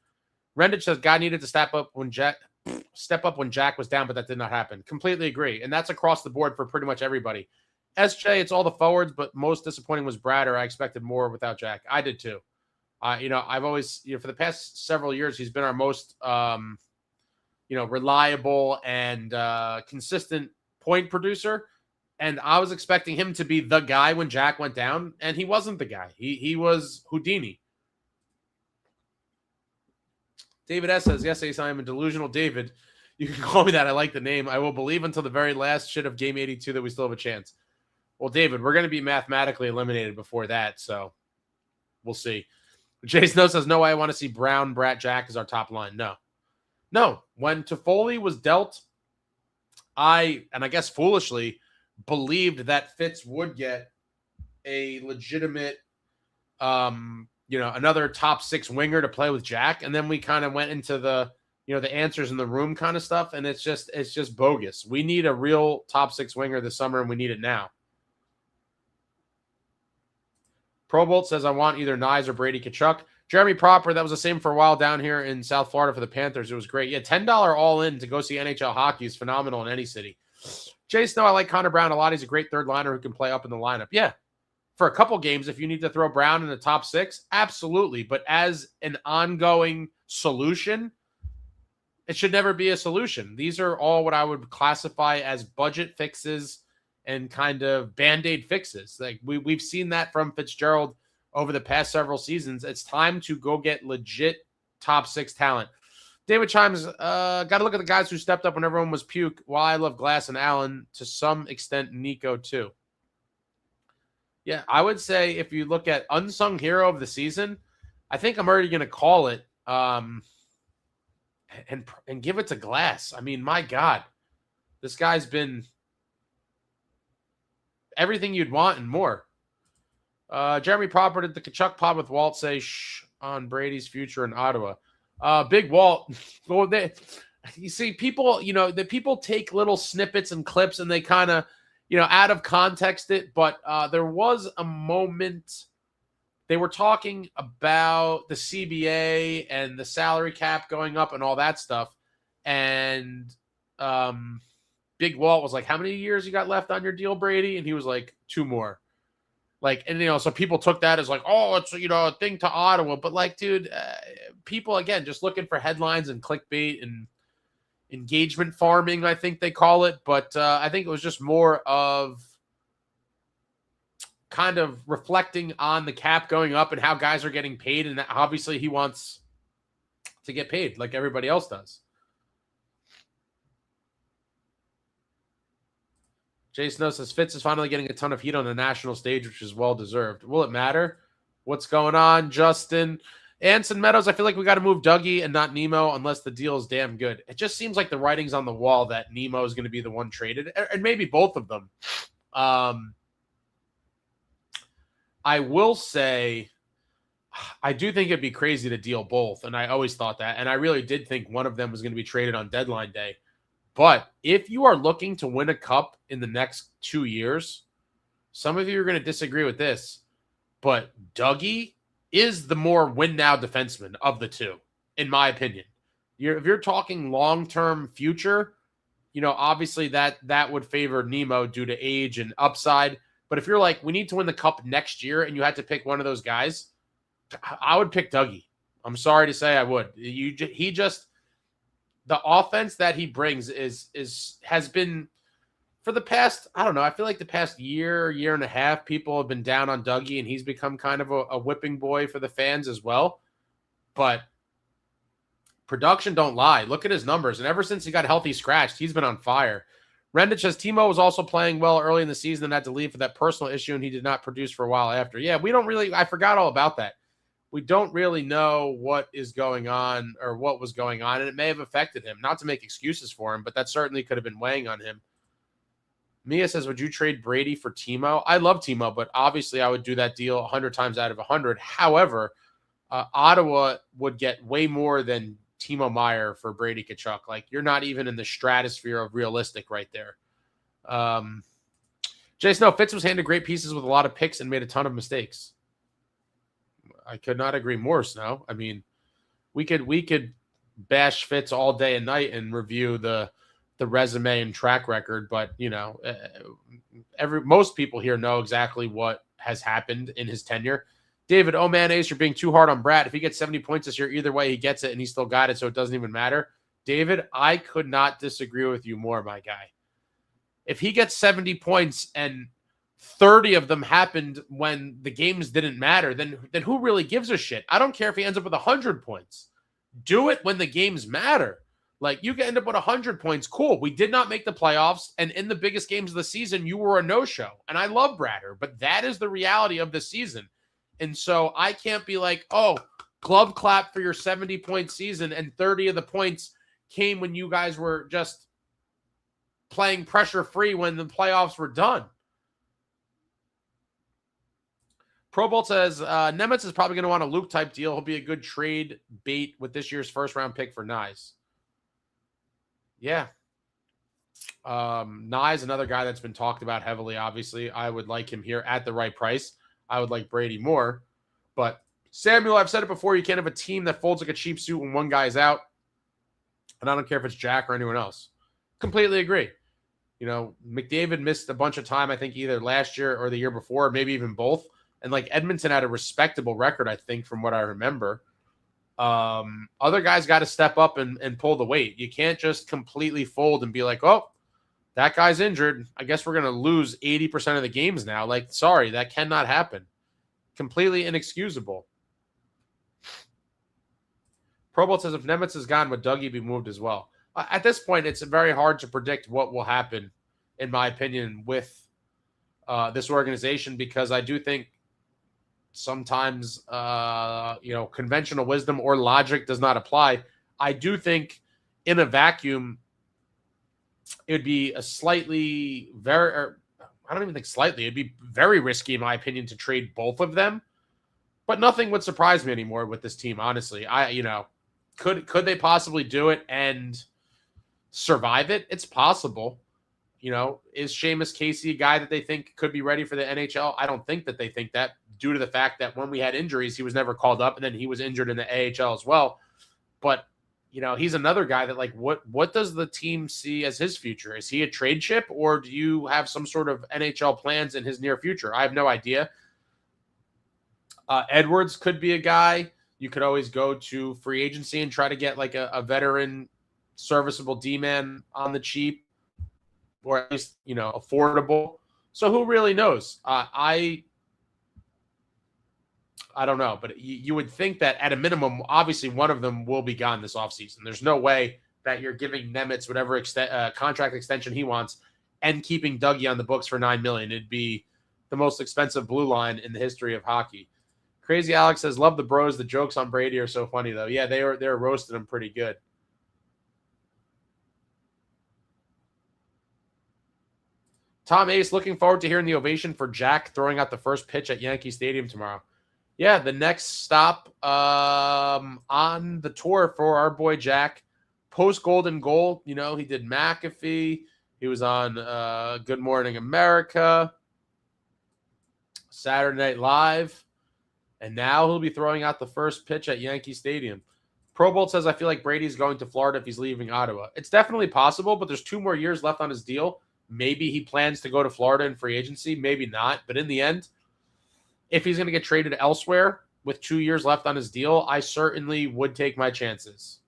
Rendich says God needed to step up when Jack was down, but that did not happen. Completely agree, and that's across the board for pretty much everybody. SJ, it's all the forwards, but most disappointing was Brad, or I expected more without Jack. I did too. I've always, for the past several years, he's been our most reliable and consistent point producer. And I was expecting him to be the guy when Jack went down, and he wasn't the guy. He was David S. says, yes, Ace, I am a delusional David. You can call me that. I like the name. I will believe until the very last shit of game 82 that we still have a chance. Well, David, we're going to be mathematically eliminated before that, so we'll see. Jay Snow says, no, I want to see Brown, Bratt, Jack as our top line. No. When Toffoli was dealt, I guess foolishly, believed that Fitz would get a legitimate, another top 6 winger to play with Jack. And then we kind of went into the answers in the room kind of stuff. And it's just bogus. We need a real top 6 winger this summer, and we need it now. Probolt says, I want either Nyes or Brady Tkachuk. Jeremy Proper, that was the same for a while down here in South Florida for the Panthers. It was great. Yeah, $10 all in to go see NHL hockey is phenomenal in any city. Jay Snow, I like Connor Brown a lot. He's a great third liner who can play up in the lineup. Yeah, for a couple games, if you need to throw Brown in the top 6, absolutely. But as an ongoing solution, it should never be a solution. These are all what I would classify as budget fixes and kind of Band-Aid fixes. Like we've seen that from Fitzgerald over the past several seasons. It's time to go get legit top 6 talent. David chimes, got to look at the guys who stepped up when everyone was puke. While I love Glass and Allen, to some extent, Nico too. Yeah, I would say if you look at unsung hero of the season, I think I'm already going to call it and give it to Glass. I mean, my God, this guy's been everything you'd want and more. Jeremy Proper, did the Tkachuk pod with Walt say shh on Brady's future in Ottawa? Big Walt. Well, you see, people, the people take little snippets and clips and they kind of, out of context it. But there was a moment they were talking about the CBA and the salary cap going up and all that stuff. And Big Walt was like, how many years you got left on your deal, Brady? And he was like, 2 more. Like, and, so people took that as like, oh, it's, a thing to Ottawa. But like, dude, people, again, just looking for headlines and clickbait and engagement farming, I think they call it. But I think it was just more of kind of reflecting on the cap going up and how guys are getting paid. And obviously he wants to get paid like everybody else does. Jason Snow says Fitz is finally getting a ton of heat on the national stage, which is well-deserved. Will it matter? What's going on, Justin? Anson Meadows, I feel like we got to move Dougie and not Nemo unless the deal is damn good. It just seems like the writing's on the wall that Nemo is going to be the one traded, and maybe both of them. I will say I do think it'd be crazy to deal both, and I always thought that, and I really did think one of them was going to be traded on deadline day. But if you are looking to win a cup in the next 2 years, some of you are going to disagree with this, but Dougie is the more win-now defenseman of the two, in my opinion. If you're talking long-term future, obviously that would favor Nemo due to age and upside. But if you're like, we need to win the cup next year, and you had to pick one of those guys, I would pick Dougie. I'm sorry to say I would. The offense that he brings has been for the past, I don't know, I feel like the past year and a half, people have been down on Dougie, and he's become kind of a whipping boy for the fans as well. But production don't lie. Look at his numbers. And ever since he got healthy scratched, he's been on fire. Rendich says Timo was also playing well early in the season and had to leave for that personal issue, and he did not produce for a while after. Yeah, I forgot all about that. We don't really know what is going on or what was going on, and it may have affected him. Not to make excuses for him, but that certainly could have been weighing on him. Mia says, would you trade Brady for Timo? I love Timo, but obviously I would do that deal 100 times out of 100. However, Ottawa would get way more than Timo Meier for Brady Tkachuk. Like, you're not even in the stratosphere of realistic right there. Jason, Fitz was handed great pieces with a lot of picks and made a ton of mistakes. I could not agree more, Snow. I mean, we could bash Fitz all day and night and review the resume and track record, but most people here know exactly what has happened in his tenure. David, oh man, Ace, you're being too hard on Bratt. If he gets 70 points this year, either way he gets it, and he still got it, so it doesn't even matter. David, I could not disagree with you more, my guy. If he gets 70 points and 30 of them happened when the games didn't matter, then who really gives a shit? I don't care if he ends up with 100 points. Do it when the games matter. Like, you can end up with 100 points. Cool. We did not make the playoffs, and in the biggest games of the season, you were a no-show. And I love Bratter, but that is the reality of the season. And so I can't be like, oh, glove clap for your 70-point season, and 30 of the points came when you guys were just playing pressure-free when the playoffs were done. Pro Bowl says Nemitz is probably going to want a Luke-type deal. He'll be a good trade bait with this year's first-round pick for Nyes. Yeah. Nyes, another guy that's been talked about heavily, obviously. I would like him here at the right price. I would like Brady more. But, Samuel, I've said it before, you can't have a team that folds like a cheap suit when one guy's out. And I don't care if it's Jack or anyone else. Completely agree. McDavid missed a bunch of time, I think, either last year or the year before, maybe even both. And, like, Edmonton had a respectable record, I think, from what I remember. Other guys got to step up and pull the weight. You can't just completely fold and be like, oh, that guy's injured. I guess we're going to lose 80% of the games now. Like, sorry, that cannot happen. Completely inexcusable. Pro Bowl says if Nemitz is gone, would Dougie be moved as well? At this point, it's very hard to predict what will happen, in my opinion, with this organization, because I do think sometimes, conventional wisdom or logic does not apply. I do think in a vacuum, it would be it'd be very risky, in my opinion, to trade both of them. But nothing would surprise me anymore with this team, honestly. Could they possibly do it and survive it? It's possible. Is Seamus Casey a guy that they think could be ready for the NHL? I don't think that they think that, due to the fact that when we had injuries, he was never called up, and then he was injured in the AHL as well. But, he's another guy that, like, what does the team see as his future? Is he a trade chip, or do you have some sort of NHL plans in his near future? I have no idea. Edwards could be a guy. You could always go to free agency and try to get like a veteran, serviceable D-man on the cheap, or at least, affordable. So who really knows? I don't know, but you would think that at a minimum, obviously one of them will be gone this offseason. There's no way that you're giving Nemitz whatever contract extension he wants and keeping Dougie on the books for $9 million. It'd be the most expensive blue line in the history of hockey. Crazy Alex says, love the bros. The jokes on Brady are so funny, though. Yeah, they're roasting him pretty good. Tom Ace, looking forward to hearing the ovation for Jack throwing out the first pitch at Yankee Stadium tomorrow. Yeah, the next stop on the tour for our boy Jack, post-Golden Goal. He did McAfee. He was on Good Morning America, Saturday Night Live. And now he'll be throwing out the first pitch at Yankee Stadium. Pro Bolt says, I feel like Brady's going to Florida if he's leaving Ottawa. It's definitely possible, but there's 2 more years left on his deal. Maybe he plans to go to Florida in free agency. Maybe not. But in the end, if he's going to get traded elsewhere with 2 years left on his deal, I certainly would take my chances.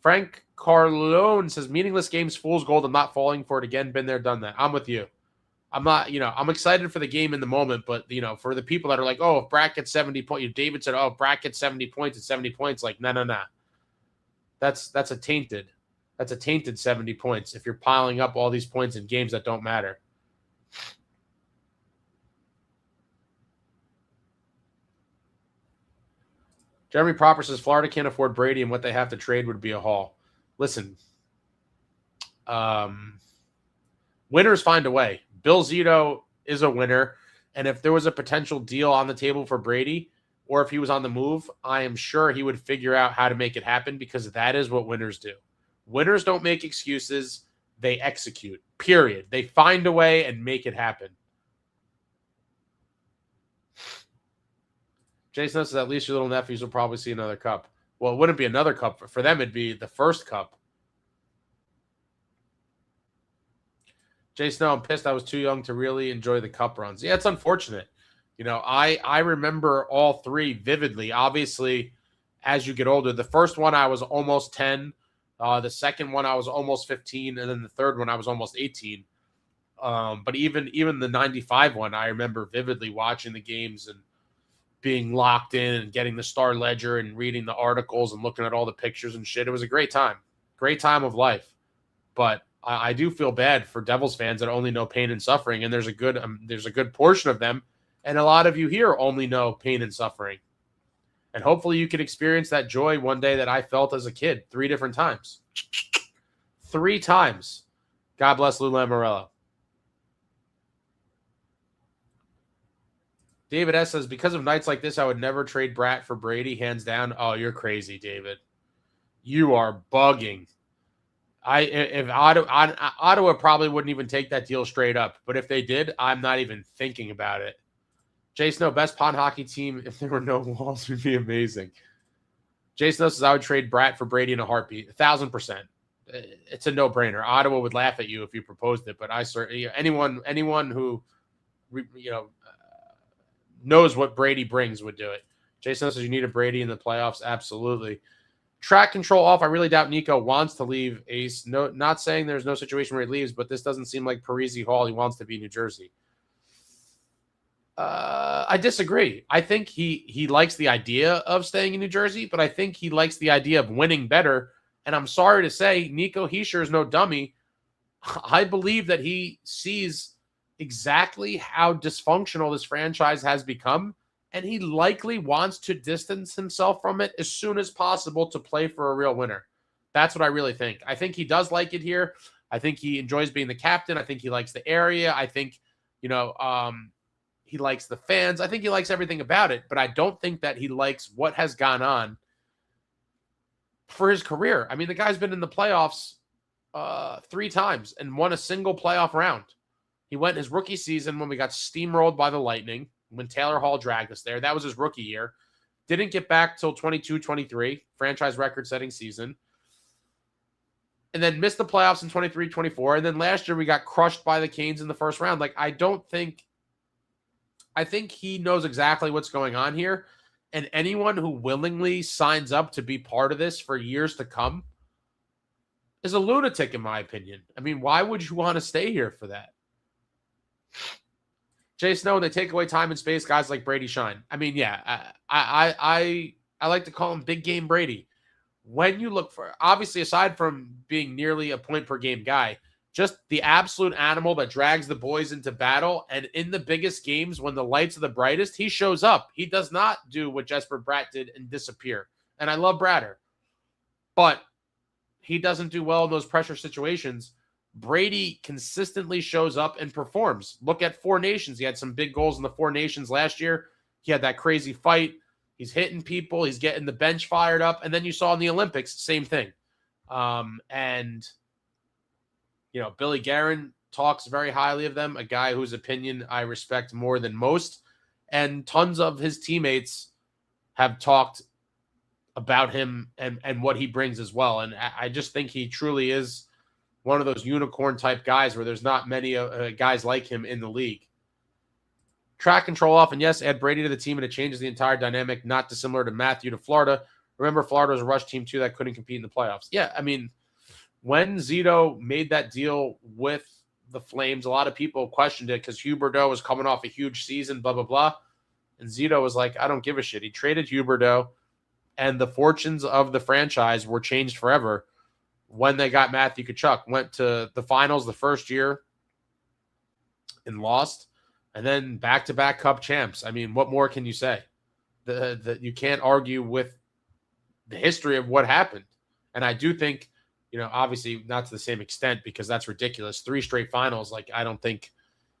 Frank Carlone says, meaningless games, fool's gold. I'm not falling for it again. Been there, done that. I'm with you. I'm not, I'm excited for the game in the moment, but, for the people that are like, oh, if Bratt gets 70 points, David said, oh, if Bratt gets 70 points, it's 70 points. Like, no. That's a tainted 70 points if you're piling up all these points in games that don't matter. Jeremy Proper says, Florida can't afford Brady, and what they have to trade would be a haul. Listen, winners find a way. Bill Zito is a winner, and if there was a potential deal on the table for Brady, or if he was on the move, I am sure he would figure out how to make it happen, because that is what winners do. Winners don't make excuses. They execute, period. They find a way and make it happen. Jason says, at least your little nephews will probably see another cup. Well, it wouldn't be another cup. For them, it'd be the first cup. Jason, I'm pissed I was too young to really enjoy the cup runs. Yeah, it's unfortunate. I remember all 3 vividly. Obviously, as you get older, the first one I was almost 10. The second one I was almost 15. And then the third one I was almost 18. But even the 95 one, I remember vividly watching the games and being locked in and getting the Star Ledger and reading the articles and looking at all the pictures and shit. It was a great time of life. But I do feel bad for Devils fans that only know pain and suffering, and there's a good portion of them, and a lot of you here only know pain and suffering. And hopefully you can experience that joy one day that I felt as a kid 3 different times. 3 times. God bless Lou Lamoriello. David S. says, because of nights like this, I would never trade Bratt for Brady, hands down. Oh, you're crazy, David. You are bugging. If Ottawa probably wouldn't even take that deal straight up. But if they did, I'm not even thinking about it. Jason, best pond hockey team, if there were no walls, would be amazing. Jason says, I would trade Bratt for Brady in a heartbeat. 1,000%. It's a no-brainer. Ottawa would laugh at you if you proposed it, but I certainly, anyone who, knows what Brady brings would do it. Jason says, you need a Brady in the playoffs. Absolutely. Track control off. I really doubt Nico wants to leave Ace. No, not saying there's no situation where he leaves, but this doesn't seem like Parisi Hall. He wants to be New Jersey. I disagree. I think he likes the idea of staying in New Jersey, but I think he likes the idea of winning better. And I'm sorry to say, Nico Hischier is no dummy. I believe that he sees exactly how dysfunctional this franchise has become, and he likely wants to distance himself from it as soon as possible to play for a real winner. That's what I really think. I think he does like it here. I think he enjoys being the captain. I think he likes the area. I think, he likes the fans. I think he likes everything about it, but I don't think that he likes what has gone on for his career. I mean, the guy's been in the playoffs 3 times and won a single playoff round. He went his rookie season when we got steamrolled by the Lightning, when Taylor Hall dragged us there. That was his rookie year. Didn't get back till 22-23, franchise record-setting season. And then missed the playoffs in 23-24. And then last year we got crushed by the Canes in the first round. Like, I don't think I think he knows exactly what's going on here. And anyone who willingly signs up to be part of this for years to come is a lunatic, in my opinion. I mean, why would you want to stay here for that? Jay Snow, they take away time and space, guys like Brady shine. I mean, yeah, I like to call him Big Game Brady. When you look for, obviously, aside from being nearly a point per game guy, just the absolute animal that drags the boys into battle. And in the biggest games, when the lights are the brightest, he shows up. He does not do what Jesper Bratt did and disappear. And I love Bratter, but he doesn't do well in those pressure situations. Brady consistently shows up and performs. Look at Four Nations. He had some big goals in the Four Nations last year. He had that crazy fight. He's hitting people. He's getting the bench fired up. And then you saw in the Olympics, same thing. And Billy Guerin talks very highly of them, a guy whose opinion I respect more than most. And tons of his teammates have talked about him and what he brings as well. And I just think he truly is one of those unicorn type guys where there's not many guys like him in the league. Track control off, and yes, add Brady to the team, and it changes the entire dynamic, not dissimilar to Matthew to Florida. Remember, Florida was a rush team, too, that couldn't compete in the playoffs. Yeah, I mean, when Zito made that deal with the Flames, a lot of people questioned it because Huberdeau was coming off a huge season, blah, blah, blah. And Zito was like, I don't give a shit. He traded Huberdeau, and the fortunes of the franchise were changed forever when they got Matthew Tkachuk. Went to the finals the first year and lost, and then back-to-back Cup champs. I mean, what more can you say? You can't argue with the history of what happened. And I do think, obviously not to the same extent because that's ridiculous. 3 straight finals, like I don't think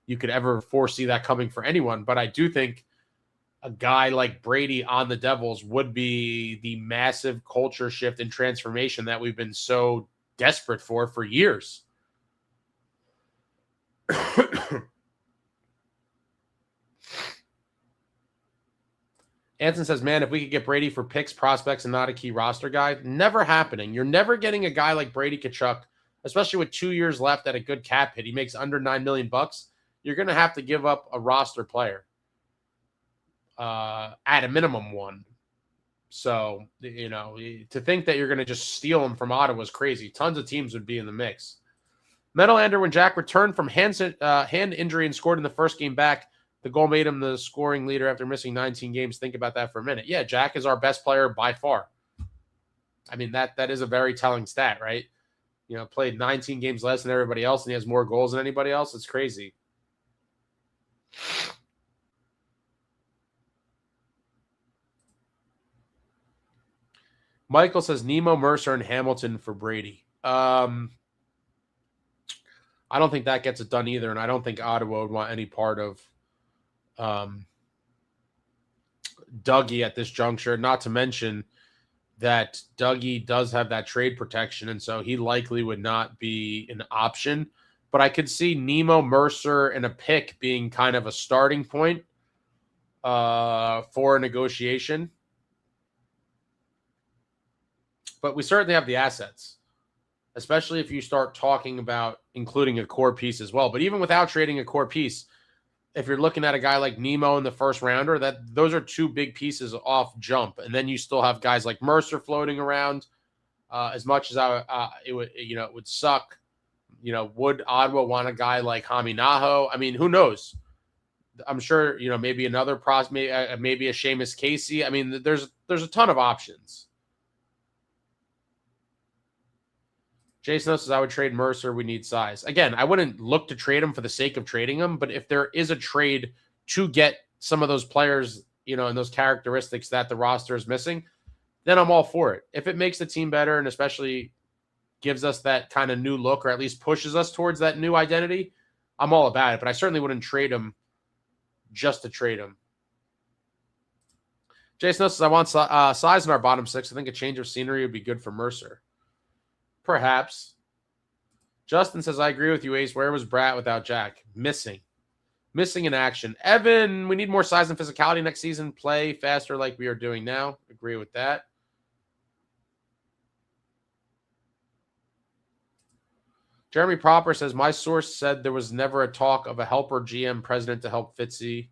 you could ever foresee that coming for anyone. But I do think a guy like Brady on the Devils would be the massive culture shift and transformation that we've been so desperate for years. Anson says, man, if we could get Brady for picks, prospects, and not a key roster guy, never happening. You're never getting a guy like Brady Tkachuk, especially with 2 years left at a good cap hit. He makes under $9 million. You're going to have to give up a roster player. At a minimum one. So, to think that you're going to just steal him from Ottawa is crazy. Tons of teams would be in the mix. Metalander, when Jack returned from hand injury and scored in the first game back, the goal made him the scoring leader after missing 19 games. Think about that for a minute. Yeah, Jack is our best player by far. I mean, that is a very telling stat, right? Played 19 games less than everybody else, and he has more goals than anybody else. It's crazy. Michael says Nemo, Mercer, and Hamilton for Brady. I don't think that gets it done either, and I don't think Ottawa would want any part of Dougie at this juncture, not to mention that Dougie does have that trade protection, and so he likely would not be an option. But I could see Nemo, Mercer, and a pick being kind of a starting point for a negotiation. But we certainly have the assets, especially if you start talking about including a core piece as well. But even without trading a core piece, if you're looking at a guy like Nemo in the first rounder, those are 2 big pieces off jump. And then you still have guys like Mercer floating around. As much as it would suck. Would Ottawa want a guy like Hami Naho? I mean, who knows? I'm sure, maybe another prospect, maybe a Seamus Casey. I mean, there's a ton of options. Jason says, I would trade Mercer. We need size. Again, I wouldn't look to trade him for the sake of trading him, but if there is a trade to get some of those players, and those characteristics that the roster is missing, then I'm all for it. If it makes the team better and especially gives us that kind of new look or at least pushes us towards that new identity, I'm all about it. But I certainly wouldn't trade him just to trade him. Jason says, I want size in our bottom 6. I think a change of scenery would be good for Mercer. Perhaps. Justin says, I agree with you, Ace. Where was Bratt without Jack? Missing in action. Evan, we need more size and physicality next season. Play faster like we are doing now. Agree with that. Jeremy Proper says, my source said there was never a talk of a helper GM president to help Fitzy.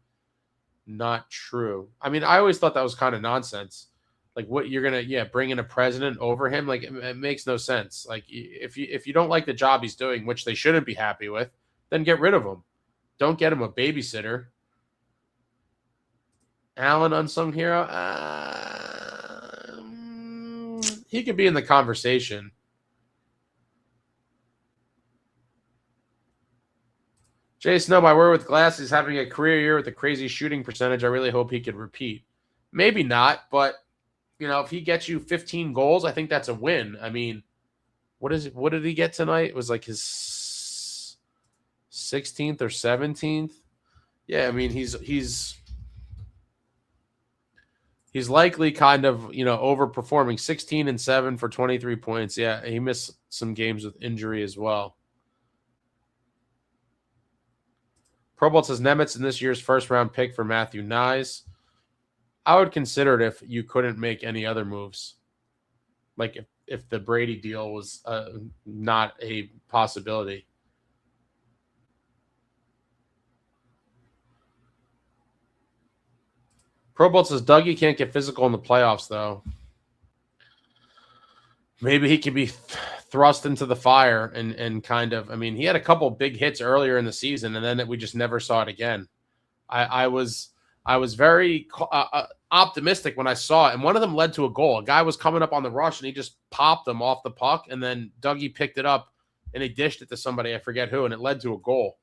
not true. I mean, I always thought that was kind of nonsense. Like, what you're gonna, bring in a president over him? Like, it makes no sense. Like, if you don't like the job he's doing, which they shouldn't be happy with, then get rid of him. Don't get him a babysitter. Allen, unsung hero. He could be in the conversation. Jay Snow, my word with glasses, having a career year with a crazy shooting percentage. I really hope he could repeat. Maybe not, but if he gets you 15 goals, I think that's a win. I mean, what did he get tonight? It was like his 16th or 17th. Yeah, I mean, he's likely kind of, overperforming. 16 and 7 for 23 points. Yeah, he missed some games with injury as well. Pro Bowl says Nemitz in this year's first-round pick for Matthew Nyes. I would consider it if you couldn't make any other moves. Like if the Brady deal was not a possibility. Pro Bowl says Dougie can't get physical in the playoffs, though. Maybe he can be thrust into the fire and kind of, I mean, he had a couple big hits earlier in the season, and then we just never saw it again. I was very optimistic when I saw it, and one of them led to a goal. A guy was coming up on the rush, and he just popped him off the puck, and then Dougie picked it up, and he dished it to somebody, I forget who, and it led to a goal.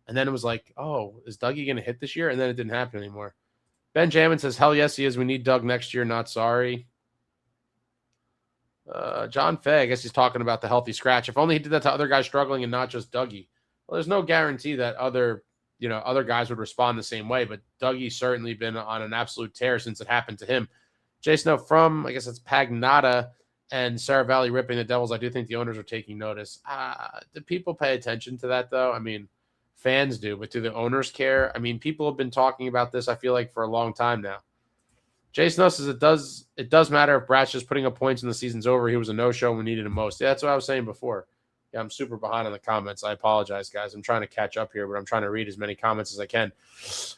And then it was like, oh, is Dougie going to hit this year? And then it didn't happen anymore. Benjamin says, hell yes, he is. We need Doug next year, not sorry. John Fay, I guess he's talking about the healthy scratch. If only he did that to other guys struggling and not just Dougie. Well, there's no guarantee that other guys would respond the same way, but Dougie's certainly been on an absolute tear since it happened to him. Jason from, I guess it's Pagnata and Sarah Valley ripping the Devils. I do think the owners are taking notice. Do people pay attention to that, though? I mean, fans do, but do the owners care? I mean, people have been talking about this, I feel like, for a long time now. Jason says it does matter if Bratt's just putting up points and the season's over. He was a no-show when we needed him most. Yeah, that's what I was saying before. Yeah, I'm super behind on the comments. I apologize, guys. I'm trying to catch up here, but I'm trying to read as many comments as I can.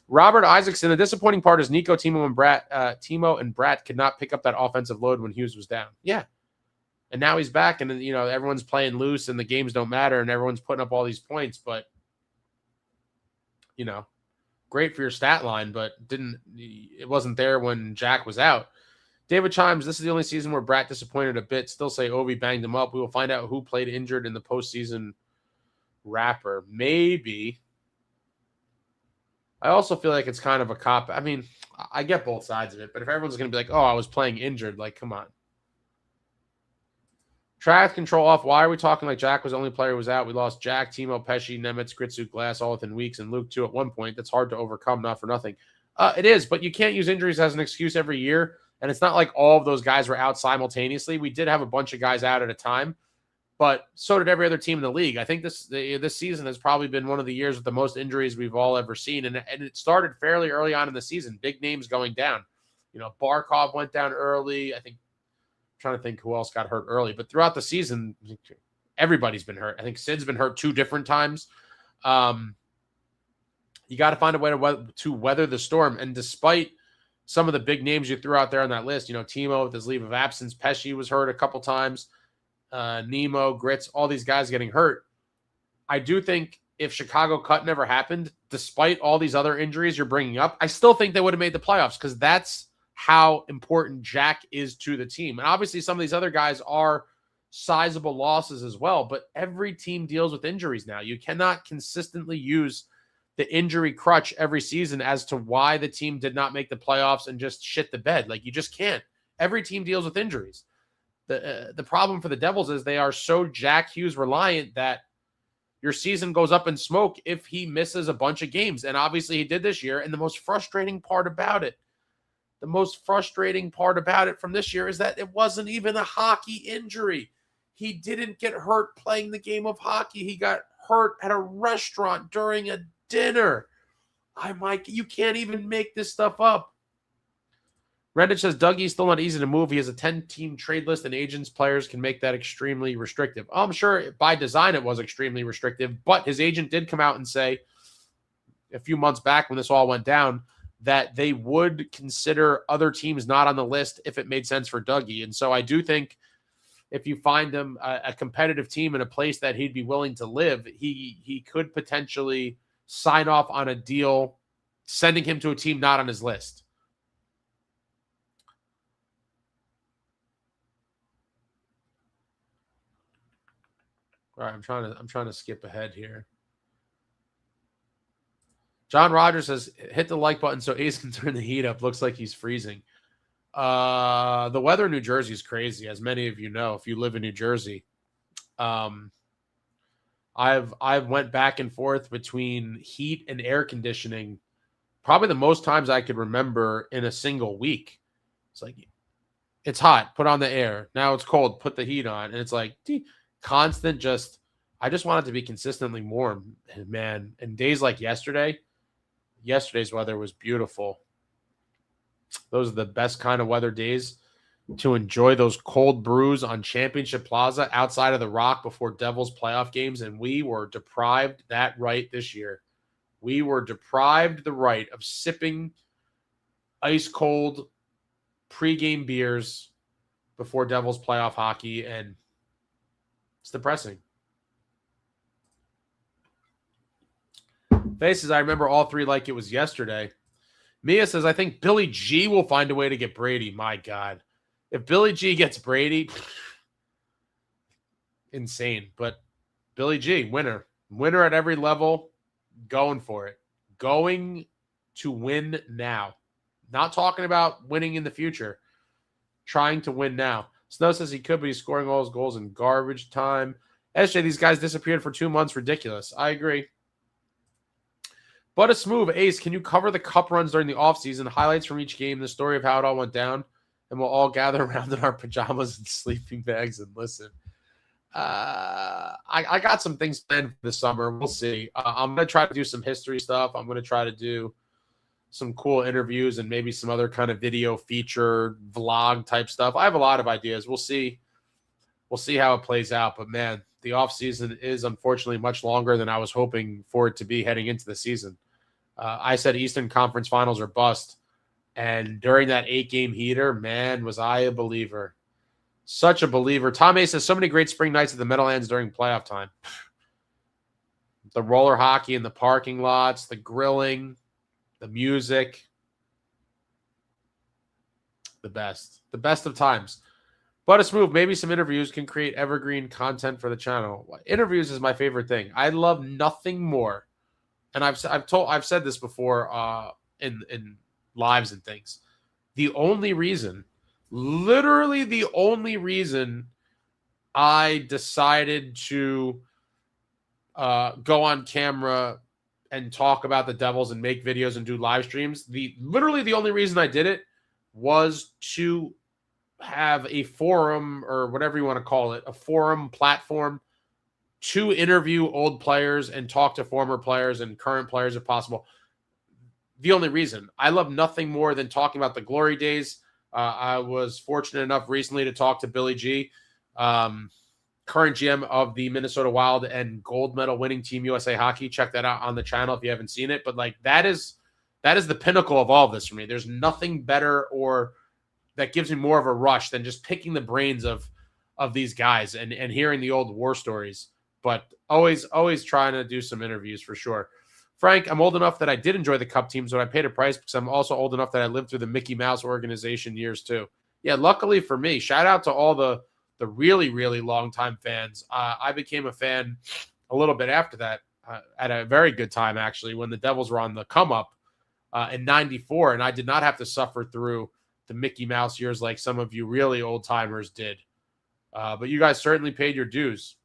Robert Isaacson, the disappointing part is Nico, Timo, and Bratt could not pick up that offensive load when Hughes was down. Yeah. And now he's back, and everyone's playing loose, and the games don't matter, and everyone's putting up all these points, but great for your stat line, but it wasn't there when Jack was out. David Chimes, this is the only season where Bratt disappointed a bit. Still say Ovi banged him up. We will find out who played injured in the postseason wrapper. Maybe. I also feel like it's kind of a cop. I mean, I get both sides of it, but if everyone's going to be like, oh, I was playing injured, like, come on. Track control off. Why are we talking like Jack was the only player who was out? We lost Jack, Timo, Pesci, Nemitz, Gritsyuk, Glass all within weeks, and Luke too at one point. That's hard to overcome, not for nothing. It is, but you can't use injuries as an excuse every year. And it's not like all of those guys were out simultaneously. We did have a bunch of guys out at a time, but so did every other team in the league. I think this season has probably been one of the years with the most injuries we've all ever seen. And it started fairly early on in the season. Big names going down. Barkov went down early. I think trying to think who else got hurt early, but throughout the season, everybody's been hurt. I think Sid's been hurt 2 different times. You got to find a way to weather the storm. And despite some of the big names you threw out there on that list, Timo with his leave of absence, Pesci was hurt a couple times, Nemo, Grits, all these guys getting hurt. I do think if Chicago cut never happened, despite all these other injuries you're bringing up, I still think they would have made the playoffs because that's how important Jack is to the team. And obviously some of these other guys are sizable losses as well, but every team deals with injuries now. You cannot consistently use the injury crutch every season as to why the team did not make the playoffs and just shit the bed. Like, you just can't. Every team deals with injuries. The problem for the Devils is they are so Jack Hughes reliant that your season goes up in smoke if he misses a bunch of games. And obviously he did this year. And the most frustrating part about it from this year is that it wasn't even a hockey injury. He didn't get hurt playing the game of hockey. He got hurt at a restaurant during a dinner. You can't even make this stuff up. Reddit says Dougie's still not easy to move. He has a 10-team trade list, and agents, players can make that extremely restrictive. I'm sure by design it was extremely restrictive, but his agent did come out and say a few months back when this all went down, that they would consider other teams not on the list if it made sense for Dougie. And so I do think if you find him a competitive team in a place that he'd be willing to live, he could potentially sign off on a deal, sending him to a team not on his list. All right, I'm trying to skip ahead here. John Rogers says, hit the like button so Ace can turn the heat up. Looks like he's freezing. The weather in New Jersey is crazy, as many of you know, if you live in New Jersey. I've went back and forth between heat and air conditioning probably the most times I could remember in a single week. It's like, it's hot, put on the air. Now it's cold, put the heat on. And it's like constant I just want it to be consistently warm, man. And days like yesterday's weather was beautiful. Those are the best kind of weather days to enjoy those cold brews on Championship Plaza outside of the Rock before Devils playoff games. And we were deprived that right this year. We were deprived the right of sipping ice cold pregame beers before Devils playoff hockey. And it's depressing. Faces, I remember all three like it was yesterday. Mia says, I think Billy G will find a way to get Brady. My God. If Billy G gets Brady, insane. But Billy G, winner. Winner at every level, going for it. Going to win now. Not talking about winning in the future. Trying to win now. Snow says he could, but he's scoring all his goals in garbage time. SJ, these guys disappeared for 2 months. Ridiculous. I agree. But a smooth. Ace, can you cover the cup runs during the offseason, highlights from each game, the story of how it all went down, and we'll all gather around in our pajamas and sleeping bags and listen. I got some things planned for this summer. We'll see. I'm going to try to do some history stuff. I'm going to try to do some cool interviews and maybe some other kind of video feature, vlog type stuff. I have a lot of ideas. We'll see. We'll see how it plays out. But, man, the offseason is unfortunately much longer than I was hoping for it to be heading into the season. I said Eastern Conference Finals are bust. And during that 8-game heater, man, was I a believer. Such a believer. Tom A says, so many great spring nights at the Meadowlands during playoff time. The roller hockey in the parking lots, the grilling, the music. The best. The best of times. But a smooth, maybe some interviews can create evergreen content for the channel. Interviews is my favorite thing. I love nothing more. And I've said this before in lives and things. The only reason, literally the only reason I decided to go on camera and talk about the Devils and make videos and do live streams, literally the only reason I did it was to have a forum, or whatever you want to call it, a forum platform to interview old players and talk to former players and current players if possible. The only reason. I love nothing more than talking about the glory days. I was fortunate enough recently to talk to Billy G, current GM of the Minnesota Wild and gold medal winning Team USA Hockey. Check that out on the channel if you haven't seen it. But like that is the pinnacle of all of this for me. There's nothing better or that gives me more of a rush than just picking the brains of these guys and hearing the old war stories. But always trying to do some interviews for sure. Frank, I'm old enough that I did enjoy the Cup teams, but I paid a price because I'm also old enough that I lived through the Mickey Mouse organization years too. Yeah, luckily for me, shout out to all the really, really long-time fans. I became a fan a little bit after that at a very good time, actually, when the Devils were on the come-up in 94, and I did not have to suffer through the Mickey Mouse years like some of you really old-timers did. But you guys certainly paid your dues.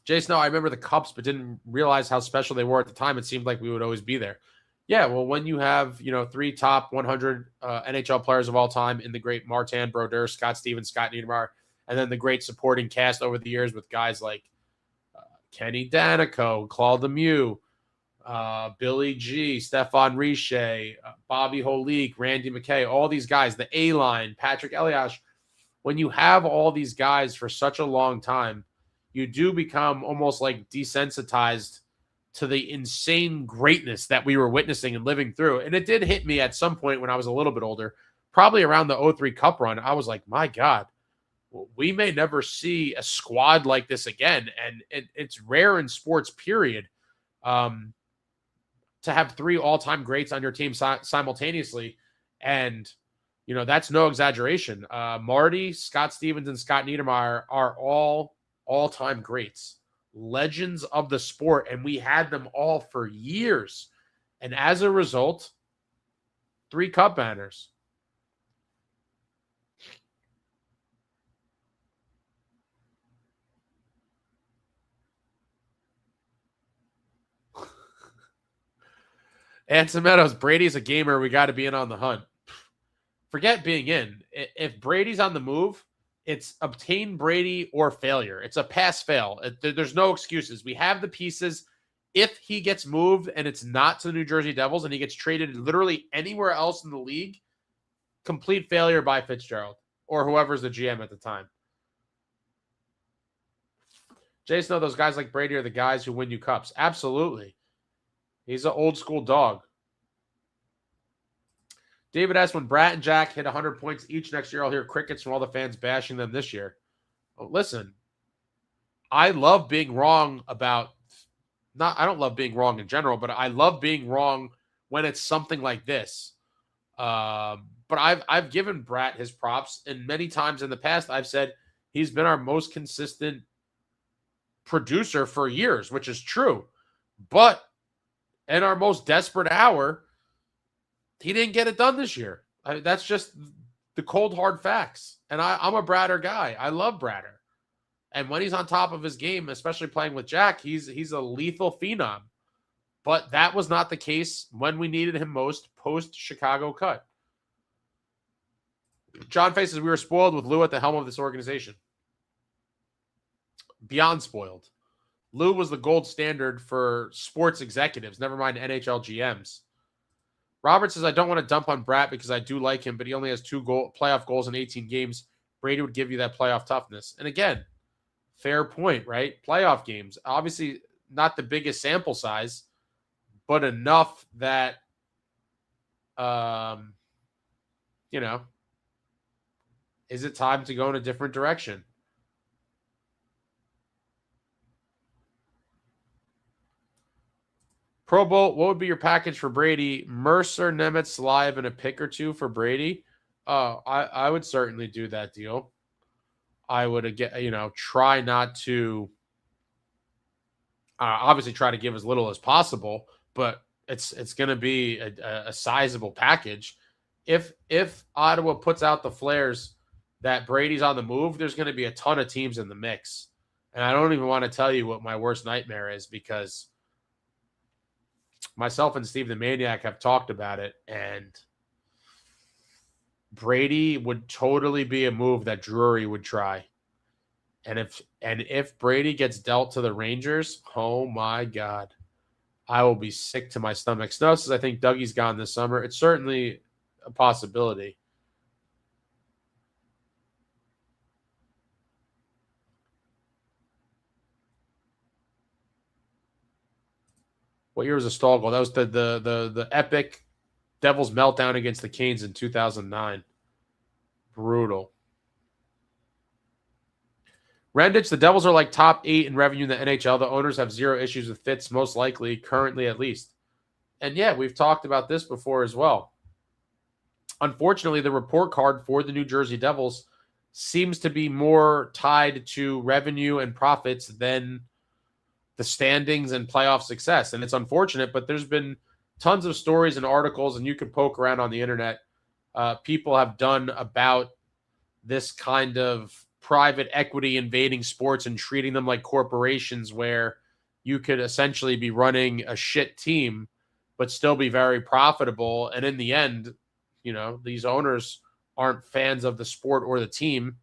Jason, I remember the Cups, but didn't realize how special they were at the time. It seemed like we would always be there. Yeah, well, when you have, 3 top 100 NHL players of all time in the great Martin Brodeur, Scott Stevens, Scott Niedermayer, and then the great supporting cast over the years with guys like Kenny Danico, Claude Lemieux, Billy G, Stefan Richer, Bobby Holik, Randy McKay, all these guys, the A-line, Patrick Elias. When you have all these guys for such a long time, you do become almost like desensitized to the insane greatness that we were witnessing and living through. And it did hit me at some point when I was a little bit older, probably around the 03 Cup run. I was like, my God, we may never see a squad like this again. And it's rare in sports, period, to have 3 all-time greats on your team simultaneously. And, you know, that's no exaggeration. Marty, Scott Stevens, and Scott Niedermayer are all all-time greats, legends of the sport, and we had them all for years. And as a result, 3 cup banners. Anson Meadows, Brady's a gamer. We got to be in on the hunt. Forget being in. If Brady's on the move, it's obtain Brady or failure. It's a pass-fail. There's no excuses. We have the pieces. If he gets moved and it's not to the New Jersey Devils and he gets traded literally anywhere else in the league, complete failure by Fitzgerald or whoever's the GM at the time. Jason, those guys like Brady are the guys who win you cups. Absolutely. He's an old school dog. David S., when Bratt and Jack hit 100 points each next year, I'll hear crickets from all the fans bashing them this year. Well, listen, I love being wrong about I don't love being wrong in general, but I love being wrong when it's something like this. But I've given Bratt his props, and many times in the past I've said he's been our most consistent producer for years, which is true. But in our most desperate hour, he didn't get it done this year. That's just the cold, hard facts. And I'm a Bratter guy. I love Bratter. And when he's on top of his game, especially playing with Jack, he's a lethal phenom. But that was not the case when we needed him most post-Chicago cut. John Faces, we were spoiled with Lou at the helm of this organization. Beyond spoiled. Lou was the gold standard for sports executives, never mind NHL GMs. Robert says, I don't want to dump on Bratt because I do like him, but he only has 2 playoff goals in 18 games. Brady would give you that playoff toughness. And again, fair point, right? Playoff games. Obviously, not the biggest sample size, but enough that, you know, is it time to go in a different direction? Pro Bowl, what would be your package for Brady? Mercer, Nemitz, Live, and a pick or 2 for Brady? I would certainly do that deal. I would, again, try not to obviously try to give as little as possible, but it's going to be a sizable package. If Ottawa puts out the flares that Brady's on the move, there's going to be a ton of teams in the mix. And I don't even want to tell you what my worst nightmare is, because myself and Steve the Maniac have talked about it, and Brady would totally be a move that Drury would try. And if Brady gets dealt to the Rangers, oh my God, I will be sick to my stomach. Snow says, I think Dougie's gone this summer. It's certainly a possibility. What year was the Stahl goal? That was the epic Devils meltdown against the Canes in 2009. Brutal. Rendich, the Devils are like top 8 in revenue in the NHL. The owners have 0 issues with Fitz, most likely, currently at least. And yeah, we've talked about this before as well. Unfortunately, the report card for the New Jersey Devils seems to be more tied to revenue and profits than the standings and playoff success. And it's unfortunate, but there's been tons of stories and articles, and you can poke around on the internet. People have done about this kind of private equity invading sports and treating them like corporations, where you could essentially be running a shit team but still be very profitable. And in the end, these owners aren't fans of the sport or the team,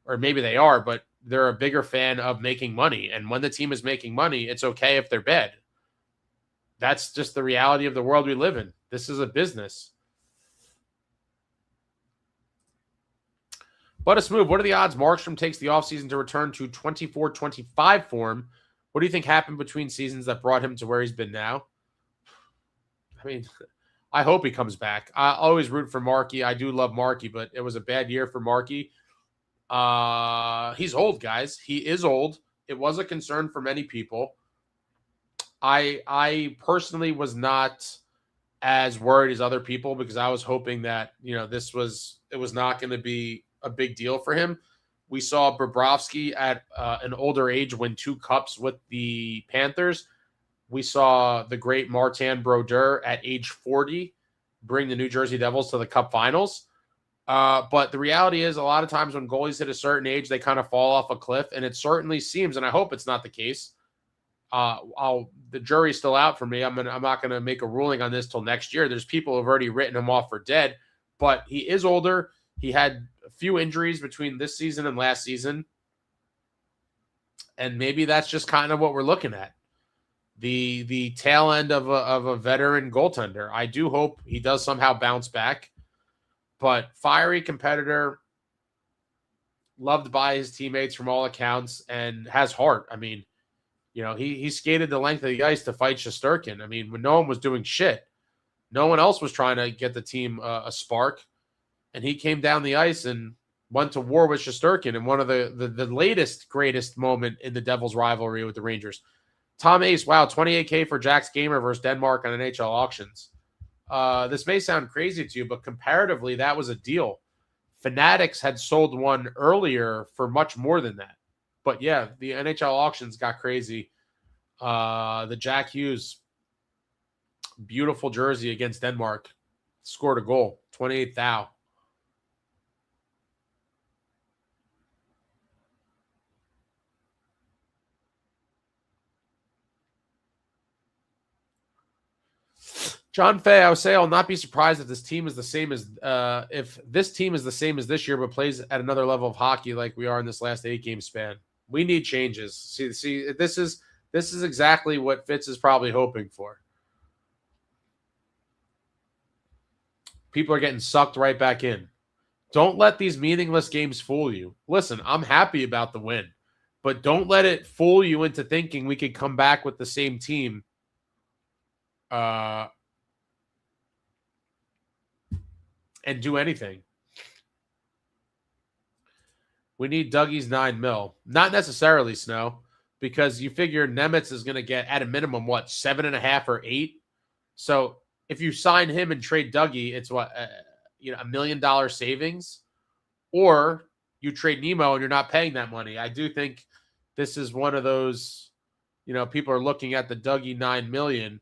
or maybe they are, but they're a bigger fan of making money. And when the team is making money, it's okay if they're bad. That's just the reality of the world we live in. This is a business. But a smooth. What are the odds Markstrom takes the offseason to return to 24-25 form What do you think happened between seasons that brought him to where he's been now? I mean, I hope he comes back. I always root for Markey. I do love Markey, but it was a bad year for Markey. He's old, guys. He is old. It was a concern for many people. I personally was not as worried as other people because I was hoping that, it was not going to be a big deal for him. We saw Bobrovsky at an older age win 2 cups with the Panthers. We saw the great Martin Brodeur at age 40 bring the New Jersey Devils to the Cup Finals. But the reality is a lot of times when goalies hit a certain age, they kind of fall off a cliff. And it certainly seems, and I hope it's not the case, the jury's still out for me. I'm not going to make a ruling on this till next year. There's people who have already written him off for dead, but he is older. He had a few injuries between this season and last season. And maybe that's just kind of what we're looking at. The tail end of a veteran goaltender. I do hope he does somehow bounce back, but fiery competitor, loved by his teammates from all accounts, and has heart. I mean, he skated the length of the ice to fight Shesterkin. I mean, when no one was doing shit, no one else was trying to get the team a spark, and he came down the ice and went to war with Shesterkin in one of the latest, greatest moment in the Devils rivalry with the Rangers. Tom Ace, wow, 28K for Jack's Gamer versus Denmark on NHL auctions. This may sound crazy to you, but comparatively, that was a deal. Fanatics had sold one earlier for much more than that. But yeah, the NHL auctions got crazy. The Jack Hughes, beautiful jersey against Denmark, scored a goal, 28th thou. John Fay, I would say I'll not be surprised if this team is the same as this year, but plays at another level of hockey like we are in this last 8-game span. We need changes. See, this is exactly what Fitz is probably hoping for. People are getting sucked right back in. Don't let these meaningless games fool you. Listen, I'm happy about the win, but don't let it fool you into thinking we could come back with the same team. And do anything. We need Dougie's $9 million. Not necessarily, Snow, because you figure Nemitz is going to get at a minimum, 7.5 or 8. So if you sign him and trade Dougie, it's $1 million savings, or you trade Nemo and you're not paying that money. I do think this is one of those, people are looking at the Dougie $9 million.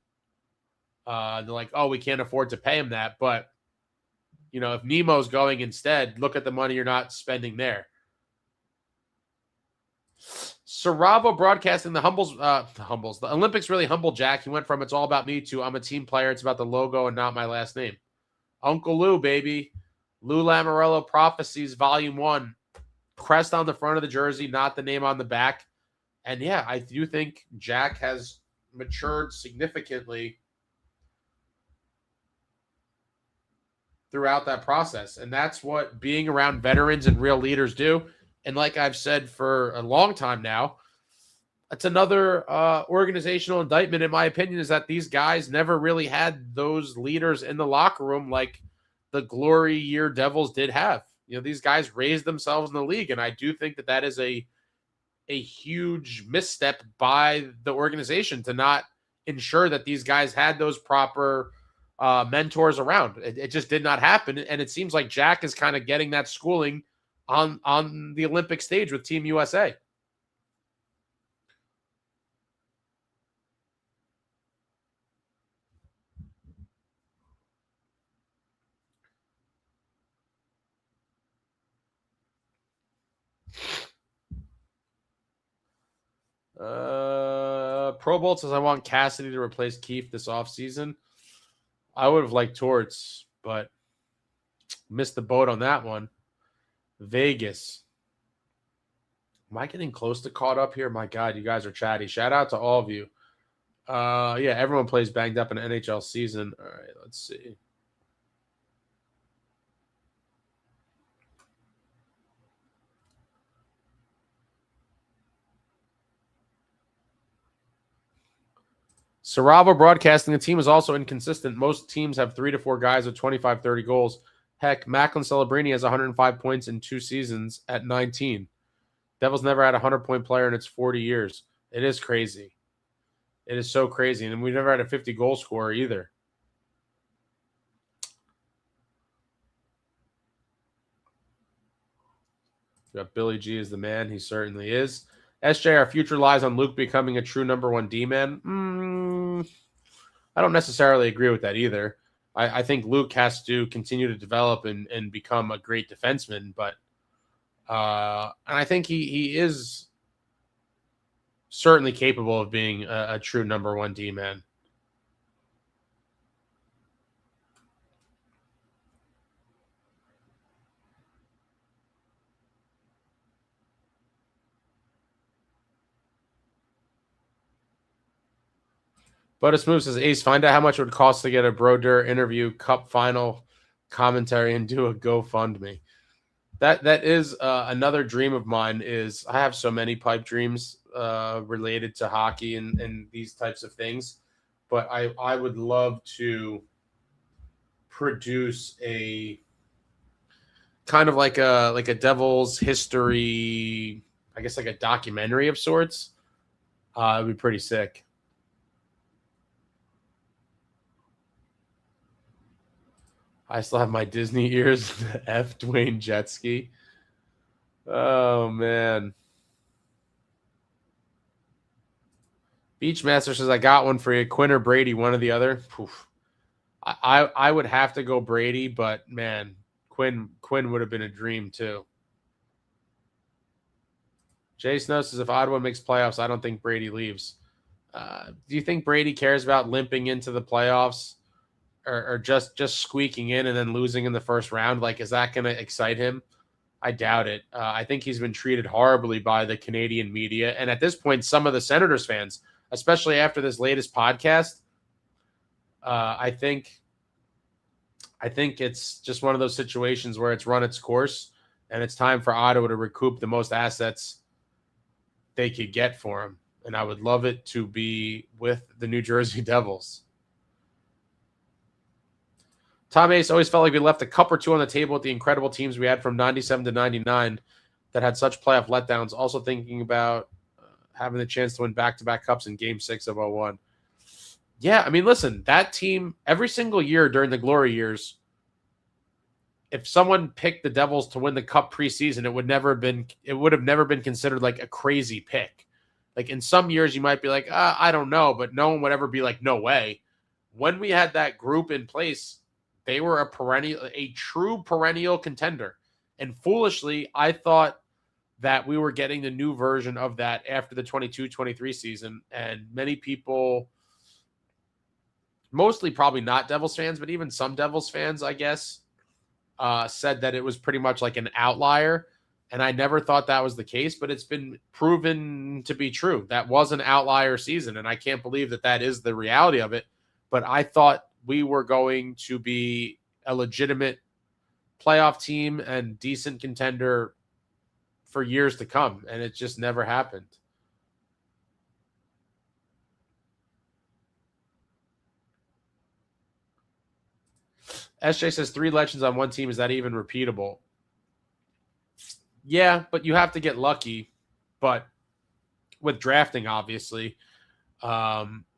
They're like, oh, we can't afford to pay him that. But, if Nemo's going instead, look at the money you're not spending there. Saravo broadcasting the Olympics really humbled Jack. He went from it's all about me to I'm a team player. It's about the logo and not my last name. Uncle Lou, baby. Lou Lamoriello Prophecies, Volume 1. Crest on the front of the jersey, not the name on the back. And yeah, I do think Jack has matured significantly throughout that process. And that's what being around veterans and real leaders do. And like I've said for a long time now, that's another organizational indictment, in my opinion, is that these guys never really had those leaders in the locker room like the glory year Devils did have. These guys raised themselves in the league. And I do think that is a huge misstep by the organization to not ensure that these guys had those proper mentors around. It just did not happen. And it seems like Jack is kind of getting that schooling on the Olympic stage with Team USA. Pro Bowl says I want Cassidy to replace Keefe this offseason. I would have liked Torts, but missed the boat on that one. Vegas. Am I getting close to caught up here? My God, you guys are chatty. Shout out to all of you. Yeah, everyone plays banged up in an NHL season. All right, let's see. Saravo Broadcasting, the team is also inconsistent. Most teams have 3 to 4 guys with 25, 30 goals. Heck, Macklin Celebrini has 105 points in 2 seasons at 19. Devils never had a 100-point player in its 40 years. It is crazy. It is so crazy. And we've never had a 50-goal scorer either. We got Billy G is the man. He certainly is. SJ, our future lies on Luke becoming a true number 1 D-man. I don't necessarily agree with that either. I think Luke has to continue to develop and become a great defenseman, but and I think he is certainly capable of being a true number 1 D-man. Butter Smooth says, Ace, find out how much it would cost to get a Brodeur interview, cup final commentary, and do a GoFundMe. That is another dream of mine. Is I have so many pipe dreams related to hockey and these types of things, but I would love to produce a kind of like a Devils history, I guess like a documentary of sorts. It'd be pretty sick. I still have my Disney ears. F. Dwayne Jetski. Oh, man. Beachmaster says, I got one for you. Quinn or Brady, one or the other. Poof. I would have to go Brady, but, man, Quinn would have been a dream, too. Jay Snow says, if Ottawa makes playoffs, I don't think Brady leaves. Do you think Brady cares about limping into the playoffs? Or just squeaking in and then losing in the first round? Like, is that going to excite him? I doubt it. I think he's been treated horribly by the Canadian media. And at this point, some of the Senators fans, especially after this latest podcast, I think it's just one of those situations where it's run its course and it's time for Ottawa to recoup the most assets they could get for him. And I would love it to be with the New Jersey Devils. Tom Ace always felt like we left a cup or two on the table with the incredible teams we had from 97 to 99 that had such playoff letdowns. Also thinking about having the chance to win back-to-back cups in Game 6 of 01. Yeah, I mean, listen, that team, every single year during the glory years, if someone picked the Devils to win the cup preseason, it would have never been considered like a crazy pick. Like in some years, you might be like, I don't know, but no one would ever be like, no way. When we had that group in place, they were a true perennial contender. And foolishly, I thought that we were getting the new version of that after the 22-23 season. And many people, mostly probably not Devils fans, but even some Devils fans, I guess, said that it was pretty much like an outlier. And I never thought that was the case, but it's been proven to be true. That was an outlier season, and I can't believe that is the reality of it. But I thought we were going to be a legitimate playoff team and decent contender for years to come, and it just never happened. SJ says 3 legends on one team. Is that even repeatable? Yeah, but you have to get lucky. But with drafting, obviously,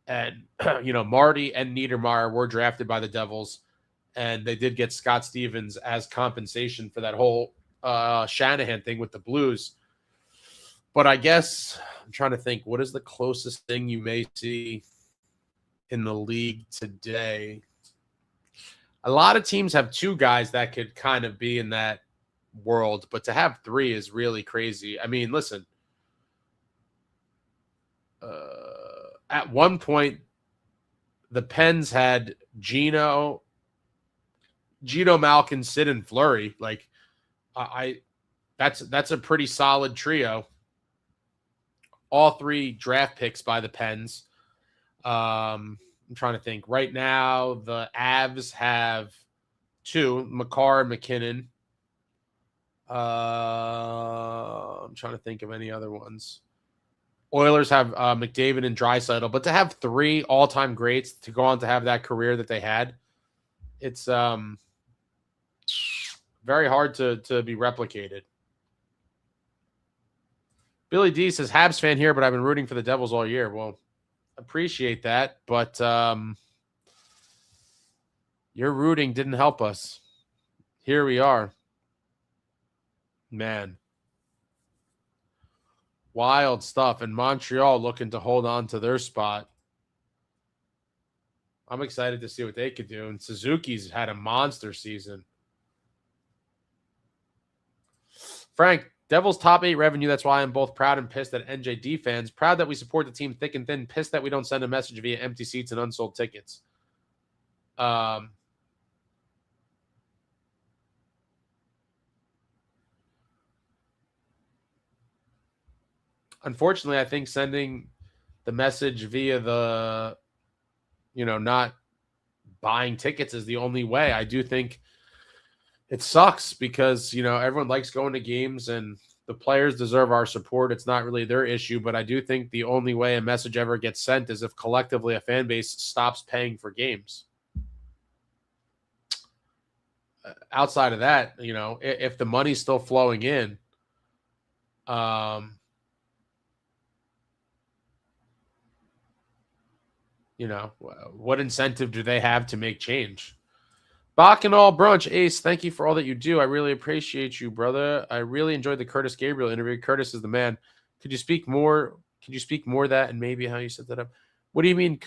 and Marty and Niedermayer were drafted by the Devils, and they did get Scott Stevens as compensation for that whole Shanahan thing with the Blues. But I guess I'm trying to think, what is the closest thing you may see in the league today? A lot of teams have 2 guys that could kind of be in that world, but to have 3 is really crazy. I mean, listen, at one point, the Pens had Gino, Malkin, Sid, and Fleury. Like, that's a pretty solid trio. All 3 draft picks by the Pens. I'm trying to think. Right now, the Avs have 2, Makar and McKinnon. I'm trying to think of any other ones. Oilers have McDavid and Draisaitl, but to have 3 all-time greats to go on to have that career that they had, it's very hard to be replicated. Billy D says, Habs fan here, but I've been rooting for the Devils all year. Well, appreciate that, but your rooting didn't help us. Here we are. Man. Wild stuff. And Montreal looking to hold on to their spot. I'm excited to see what they could do. And Suzuki's had a monster season. Frank, Devils top 8 revenue. That's why I'm both proud and pissed at NJD fans. Proud that we support the team thick and thin. Pissed that we don't send a message via empty seats and unsold tickets. Unfortunately, I think sending the message via the, not buying tickets is the only way. I do think it sucks because, everyone likes going to games and the players deserve our support. It's not really their issue, but I do think the only way a message ever gets sent is if collectively a fan base stops paying for games. Outside of that, if the money's still flowing in, what incentive do they have to make change? Bach and all brunch, Ace, thank you for all that you do. I really appreciate you, brother. I really enjoyed the Curtis Gabriel interview. Curtis is the man. Could you speak more? Could you speak more of that and maybe how you set that up? What do you mean?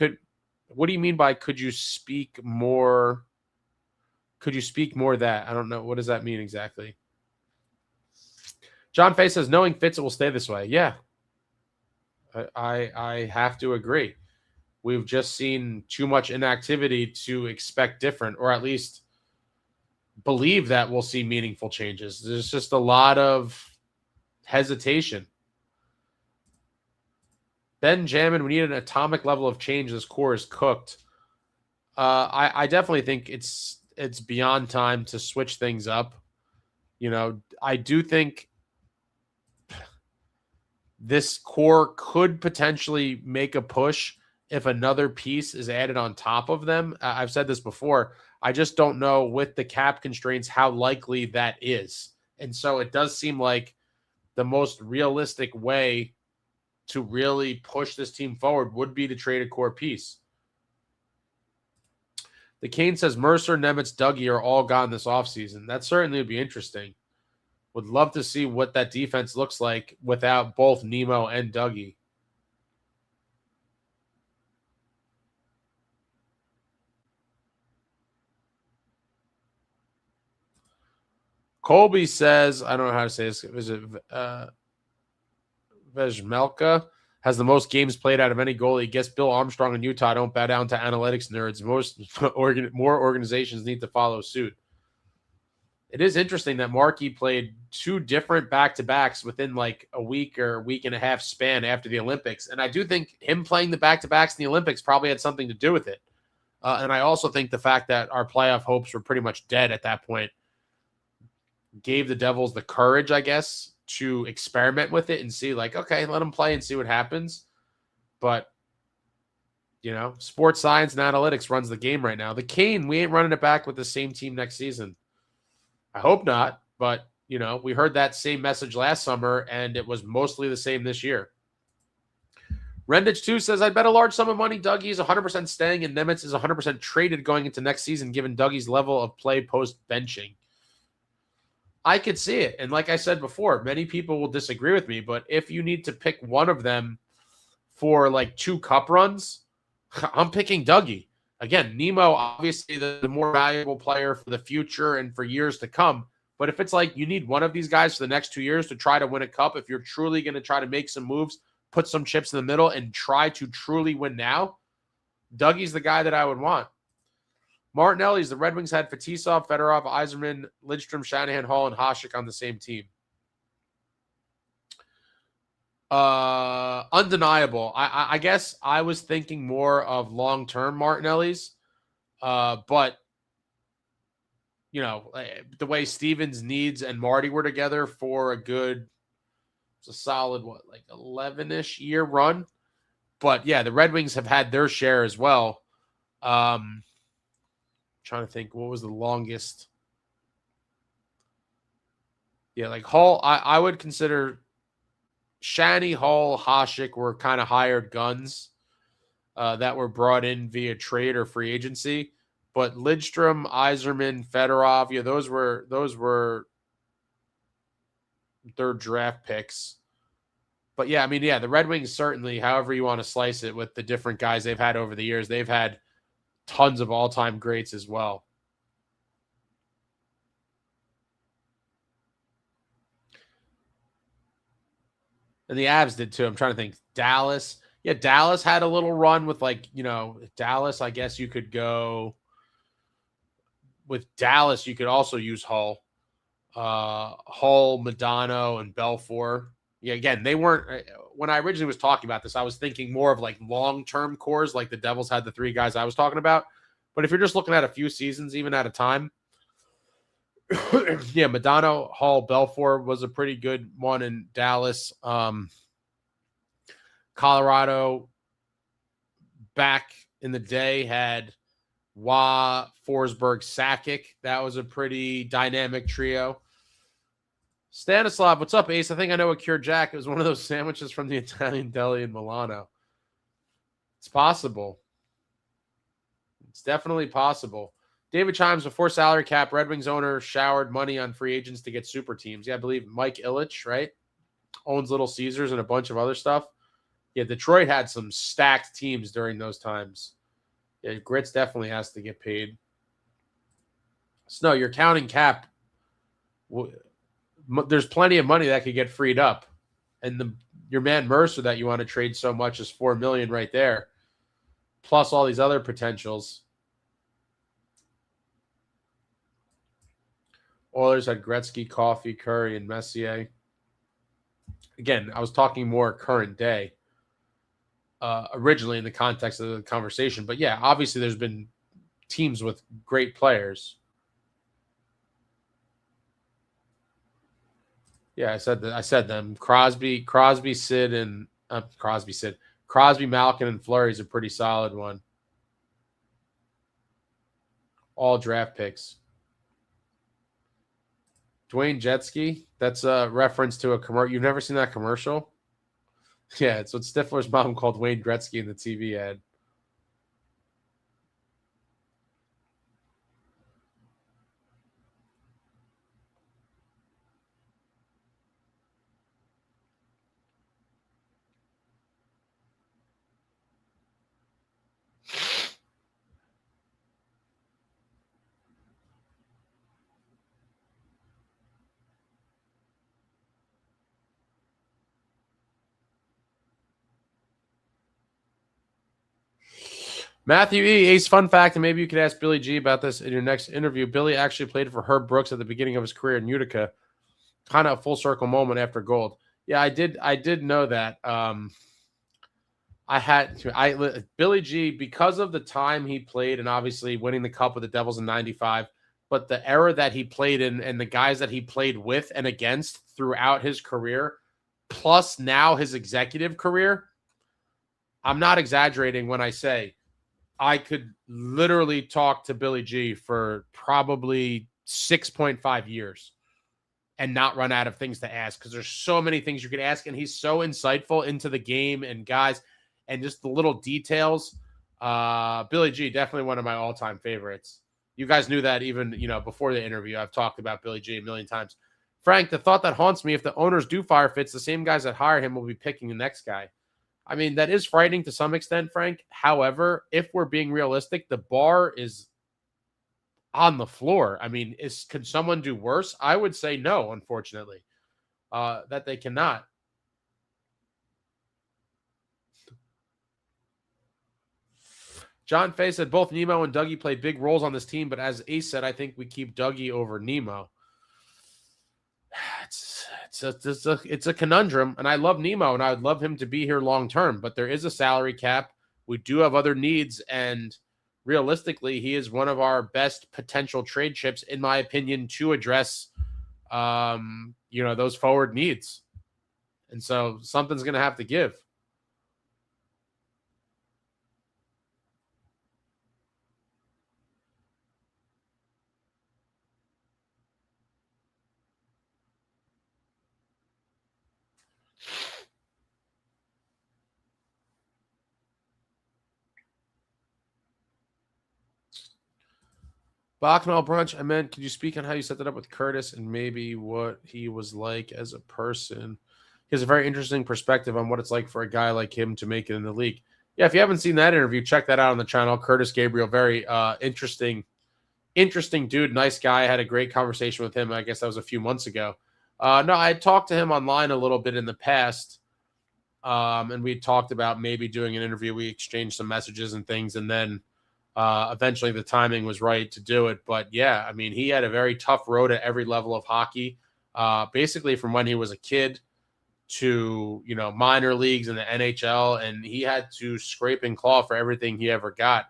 What do you mean by could you speak more? Could you speak more of that? I don't know. What does that mean exactly? John Fay says, knowing Fitz, it will stay this way. Yeah. I have to agree. We've just seen too much inactivity to expect different, or at least believe that we'll see meaningful changes. There's just a lot of hesitation. Benjamin, we need an atomic level of change. This core is cooked. I definitely think it's beyond time to switch things up. I do think this core could potentially make a push if another piece is added on top of them. I've said this before. I just don't know with the cap constraints how likely that is. And so it does seem like the most realistic way to really push this team forward would be to trade a core piece. The Kane says Mercer, Nemitz, Dougie are all gone this offseason. That certainly would be interesting. Would love to see what that defense looks like without both Nemo and Dougie. Colby says, I don't know how to say this. Is it Vejmelka has the most games played out of any goalie? Guess Bill Armstrong in Utah don't bow down to analytics nerds. More organizations need to follow suit. It is interesting that Markey played 2 different back-to-backs within like a week or a week and a half span after the Olympics. And I do think him playing the back-to-backs in the Olympics probably had something to do with it. And I also think the fact that our playoff hopes were pretty much dead at that point gave the Devils the courage, I guess, to experiment with it and see like, okay, let them play and see what happens. But, sports science and analytics runs the game right now. The Kane, we ain't running it back with the same team next season. I hope not, but, we heard that same message last summer, and it was mostly the same this year. Rendich 2 says, I'd bet a large sum of money Dougie is 100% staying and Nemitz is 100% traded going into next season given Dougie's level of play post-benching. I could see it. And like I said before, many people will disagree with me, but if you need to pick one of them for like 2 cup runs, I'm picking Dougie. Again, Nemo, obviously the more valuable player for the future and for years to come. But if it's like you need one of these guys for the next 2 years to try to win a cup, if you're truly going to try to make some moves, put some chips in the middle and try to truly win now, Dougie's the guy that I would want. Martinelli's, the Red Wings had Fetisov, Fedorov, Yzerman, Lidstrom, Shanahan, Hall, and Hasek on the same team. Undeniable. I guess I was thinking more of long-term Martinelli's, but the way Stevens, Needs, and Marty were together for a good It's a solid, 11-ish year run. But yeah, the Red Wings have had their share as well. Trying to think, what was the longest? Yeah, like Hall, I would consider Shanny, Hall, Hasek were kind of hired guns that were brought in via trade or free agency. But Lidstrom, Yzerman, Fedorov, yeah, those were their draft picks. But yeah, I mean, yeah, the Red Wings certainly, however you want to slice it with the different guys they've had over the years, they've had tons of all-time greats as well. And the Avs did too. I'm trying to think. Dallas. Yeah, Dallas had a little run with Dallas, I guess you could go with Dallas. You could also use Hull. Hull, Modano, and Belfour. Yeah, again, they weren't when I originally was talking about this, I was thinking more of like long-term cores, like the Devils had the three guys I was talking about. But if you're just looking at a few seasons, even at a time, yeah, Modano, Hall, Belfour was a pretty good one in Dallas. Colorado back in the day had Forsberg, Sakic. That was a pretty dynamic trio. Stanislav, what's up, Ace? I think I know what cured Jack. It was one of those sandwiches from the Italian deli in Milano. It's possible. It's definitely possible. David Chimes, before salary cap, Red Wings owner showered money on free agents to get super teams. Yeah, I believe Mike Ilitch, right? Owns Little Caesars and a bunch of other stuff. Yeah, Detroit had some stacked teams during those times. Yeah, Grits definitely has to get paid. So, no, you're counting cap. There's plenty of money that could get freed up. And your man Mercer that you want to trade so much is $4 million right there. Plus all these other potentials. Oilers had Gretzky, Coffey, Curry, and Messier. Again, I was talking more current day originally in the context of the conversation. But yeah, obviously there's been teams with great players. Yeah, I said them. Crosby, Sid, and Crosby, Malkin, and Fleury is a pretty solid one. All draft picks. Dwayne Jetski, that's a reference to a commercial. You've never seen that commercial? Yeah, it's what Stifler's mom called Wayne Gretzky in the TV ad. Matthew E. Ace, fun fact, and maybe you could ask Billy G about this in your next interview. Billy actually played for Herb Brooks at the beginning of his career in Utica. Kind of a full circle moment after gold. Yeah, I did know that. Billy G, because of the time he played and obviously winning the cup with the Devils in 95, but the era that he played in and the guys that he played with and against throughout his career, plus now his executive career, I'm not exaggerating when I say I could literally talk to Billy G for probably 6.5 years and not run out of things to ask because there's so many things you could ask. And he's so insightful into the game and guys and just the little details. Billy G, definitely one of my all-time favorites. You guys knew that even, before the interview. I've talked about Billy G a million times. Frank, the thought that haunts me, if the owners do fire Fitz, the same guys that hire him will be picking the next guy. I mean, that is frightening to some extent, Frank. However, if we're being realistic, the bar is on the floor. I mean, can someone do worse? I would say no, unfortunately, that they cannot. John Fay said both Nemo and Dougie play big roles on this team, but as Ace said, I think we keep Dougie over Nemo. It's a conundrum, and I love Nemo, and I would love him to be here long term. But there is a salary cap. We do have other needs, and realistically, he is one of our best potential trade chips, in my opinion, to address, those forward needs. And so something's going to have to give. Bachmel Brunch, I meant, could you speak on how you set that up with Curtis and maybe what he was like as a person? He has a very interesting perspective on what it's like for a guy like him to make it in the league. Yeah, if you haven't seen that interview, check that out on the channel. Curtis Gabriel, very interesting dude, nice guy. I had a great conversation with him. I guess that was a few months ago. No, I talked to him online a little bit in the past, and we talked about maybe doing an interview. We exchanged some messages and things, and then eventually the timing was right to do it. But yeah, I mean, he had a very tough road at every level of hockey, basically from when he was a kid to, minor leagues and the NHL. And he had to scrape and claw for everything he ever got,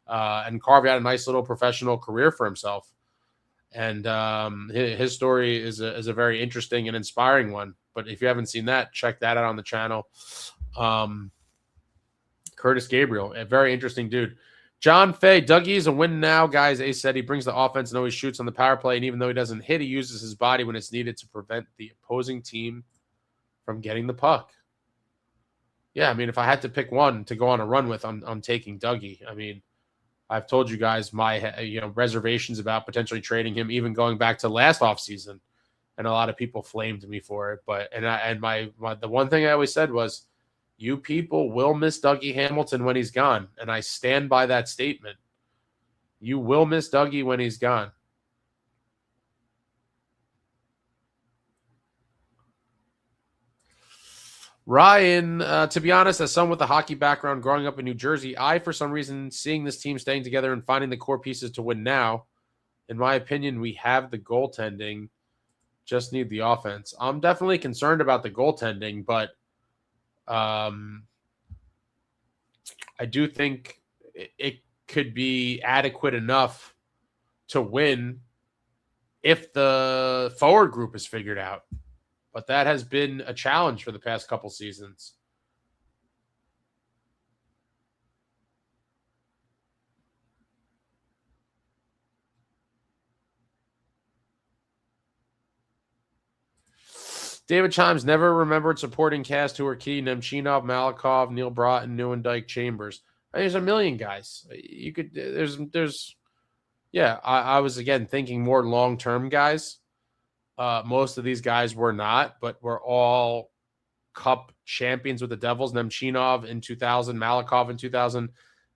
and carve out a nice little professional career for himself. And his story is a very interesting and inspiring one. But if you haven't seen that, check that out on the channel. Curtis Gabriel, a very interesting dude. John Fay, Dougie's a win now, guys. Ace said he brings the offense and always shoots on the power play. And even though he doesn't hit, he uses his body when it's needed to prevent the opposing team from getting the puck. Yeah, I mean, if I had to pick one to go on a run with, I'm taking Dougie. I mean, I've told you guys my reservations about potentially trading him, even going back to last offseason. And a lot of people flamed me for it. But the one thing I always said was, you people will miss Dougie Hamilton when he's gone. And I stand by that statement. You will miss Dougie when he's gone. Ryan, to be honest, as someone with a hockey background growing up in New Jersey, for some reason, seeing this team staying together and finding the core pieces to win now, in my opinion, we have the goaltending, just need the offense. I'm definitely concerned about the goaltending, but I do think it could be adequate enough to win if the forward group is figured out. But that has been a challenge for the past couple seasons. David Chimes never remembered supporting cast who were key: Nemchinov, Malikov, Neil Bratt, and Neuendijk, Chambers. There's a million guys. You could I was again thinking more long-term guys. Most of these guys were not, but were all Cup champions with the Devils. Nemchinov in 2000, Malikov in 2000,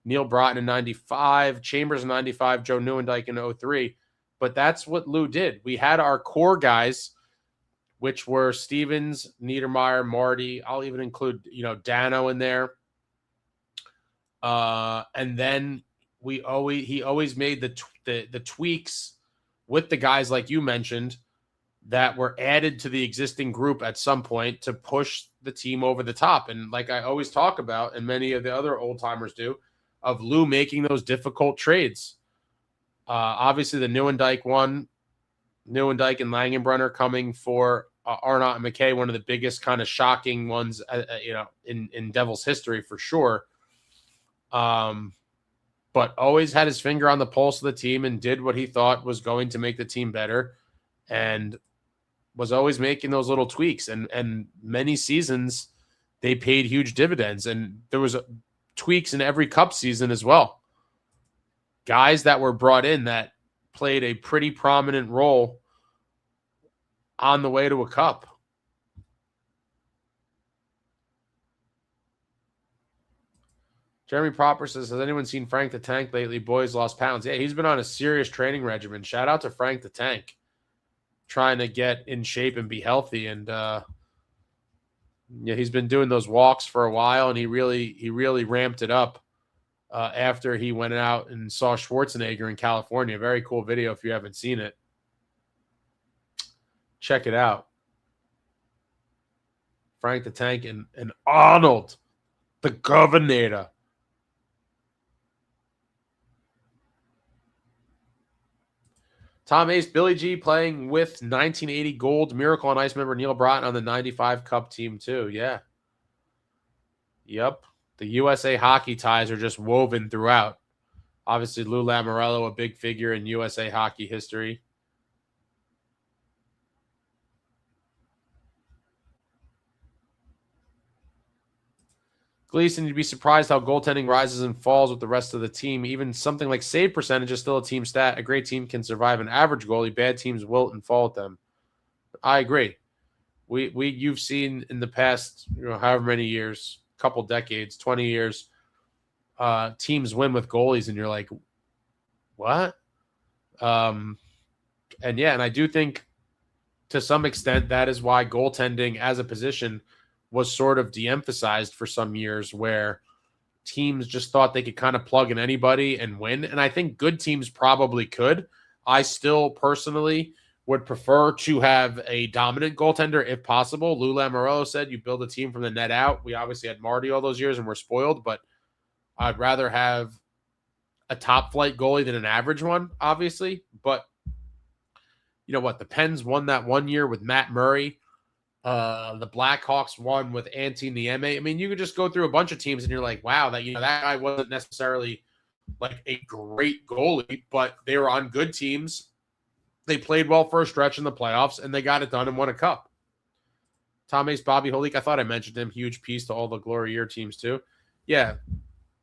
Neil Bratt in 95, Chambers in 95, Joe Neuendijk in 03. But that's what Lou did. We had our core guys, which were Stevens, Niedermeyer, Marty. I'll even include, Dano in there. And then he always made the tweaks with the guys like you mentioned that were added to the existing group at some point to push the team over the top. And like I always talk about, and many of the other old timers do, of Lou making those difficult trades. Obviously the Neuendijk one, Neuendijk and Langenbrunner coming for Arnott and McKay, one of the biggest kind of shocking ones, in Devils history for sure. But always had his finger on the pulse of the team and did what he thought was going to make the team better, and was always making those little tweaks. And many seasons they paid huge dividends, and there was tweaks in every Cup season as well. Guys that were brought in that played a pretty prominent role on the way to a Cup. Jeremy Proper says, has anyone seen Frank the Tank lately? Boys lost pounds. Yeah, he's been on a serious training regimen. Shout out to Frank the Tank, trying to get in shape and be healthy. And he's been doing those walks for a while, and he really ramped it up after he went out and saw Schwarzenegger in California. Very cool video if you haven't seen it. Check it out. Frank the Tank and Arnold, the Governor. Tom Ace, Billy G playing with 1980 Gold Miracle on Ice member Neil Broughton on the 95 Cup team too. Yeah. Yep. The USA hockey ties are just woven throughout. Obviously, Lou Lamoriello, a big figure in USA hockey history. Gleason, you'd be surprised how goaltending rises and falls with the rest of the team. Even something like save percentage is still a team stat. A great team can survive an average goalie. Bad teams wilt and fall at them. I agree. You've seen in the past, however many years, couple decades, 20 years, teams win with goalies, and you're like, what? And I do think to some extent that is why goaltending as a position was sort of de-emphasized for some years, where teams just thought they could kind of plug in anybody and win. And I think good teams probably could. I still personally would prefer to have a dominant goaltender if possible. Lou Lamoriello said you build a team from the net out. We obviously had Marty all those years and we're spoiled, but I'd rather have a top flight goalie than an average one, obviously. But you know what? The Pens won that one year with Matt Murray. The Blackhawks won with Antti Niemi. I mean, you could just go through a bunch of teams and you're like, wow, that guy wasn't necessarily like a great goalie, but they were on good teams. They played well for a stretch in the playoffs, and they got it done and won a cup. Tom Ace, Bobby Holik, I thought I mentioned him. Huge piece to all the glory year teams too. Yeah,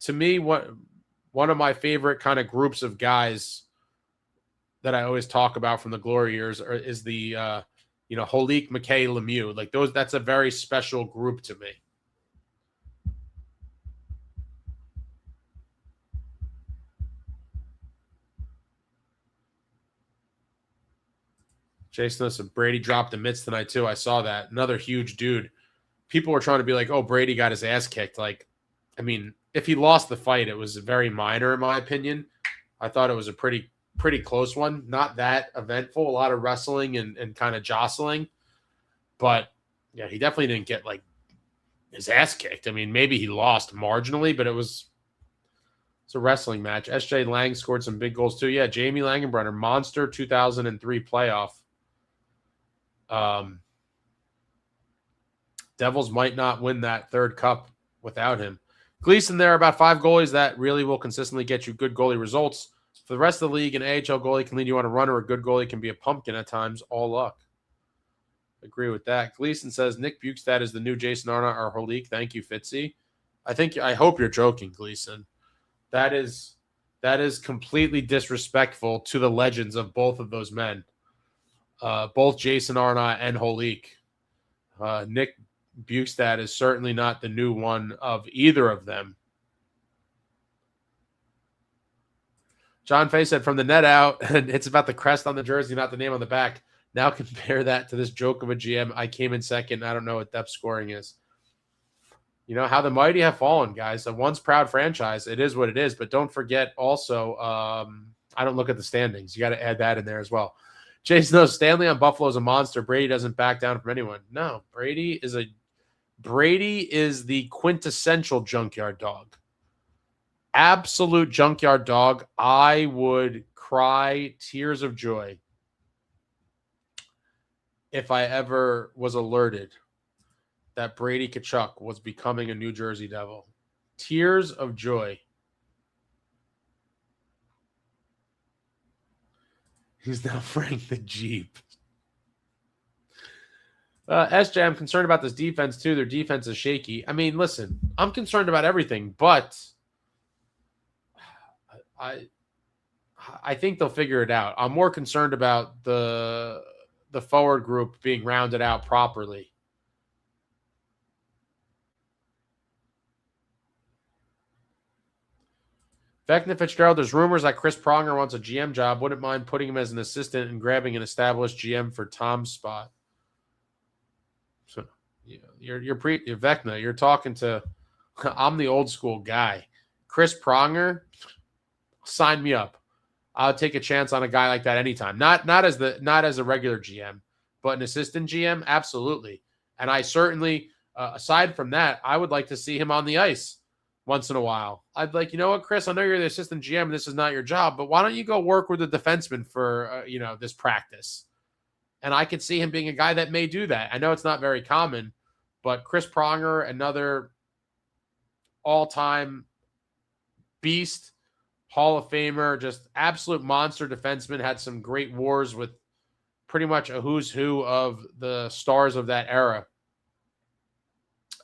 to me, one of my favorite kind of groups of guys that I always talk about from the glory years is the Holik, McKay, Lemieux. Like those, that's a very special group to me. Jason, listen, Brady dropped the mitts tonight too. I saw that. Another huge dude. People were trying to be like, oh, Brady got his ass kicked. Like, I mean, if he lost the fight, it was very minor in my opinion. I thought it was a pretty close one. Not that eventful. A lot of wrestling and kind of jostling. But, yeah, he definitely didn't get, like, his ass kicked. I mean, maybe he lost marginally, but it's a wrestling match. S.J. Lang scored some big goals too. Yeah, Jamie Langenbrunner, monster 2003 playoff. Devils might not win that third cup without him. Gleason, there are about 5 goalies that really will consistently get you good goalie results. For the rest of the league, an AHL goalie can lead you on a run, or a good goalie can be a pumpkin at times. All luck. Agree with that. Gleason says Nick Bukestad is the new Jason Arnott or Holik. Thank you, Fitzy. I hope you're joking, Gleason. That is completely disrespectful to the legends of both of those men. Both Jason Arnott and Holik. Nick Bukestad is certainly not the new one of either of them. John Fay said, from the net out, and it's about the crest on the jersey, not the name on the back. Now compare that to this joke of a GM. I came in second. I don't know what depth scoring is. You know how the mighty have fallen, guys. A once proud franchise. It is what it is. But don't forget also, I don't look at the standings. You got to add that in there as well. Jason knows Stanley on Buffalo is a monster. Brady doesn't back down from anyone. No, Brady is the quintessential junkyard dog. Absolute junkyard dog. I would cry tears of joy if I ever was alerted that Brady Tkachuk was becoming a New Jersey Devil. Tears of joy. He's now Frank the Jeep. SJ, I'm concerned about this defense too. Their defense is shaky. I mean, listen, I'm concerned about everything, but I think they'll figure it out. I'm more concerned about the forward group being rounded out properly. Vecna Fitzgerald, there's rumors that Chris Pronger wants a GM job. Wouldn't mind putting him as an assistant and grabbing an established GM for Tom's spot. So you're Vecna. You're talking to. I'm the old school guy. Chris Pronger, sign me up. I'll take a chance on a guy like that anytime. Not as a regular GM, but an assistant GM, absolutely. And I certainly, aside from that, I would like to see him on the ice. once in a while. I'd like, you know what, Chris, I know you're the assistant GM and this is not your job, but why don't you go work with the defenseman for, this practice? And I could see him being a guy that may do that. I know it's not very common, but Chris Pronger, another all-time beast, Hall of Famer, just absolute monster defenseman, had some great wars with pretty much a who's who of the stars of that era.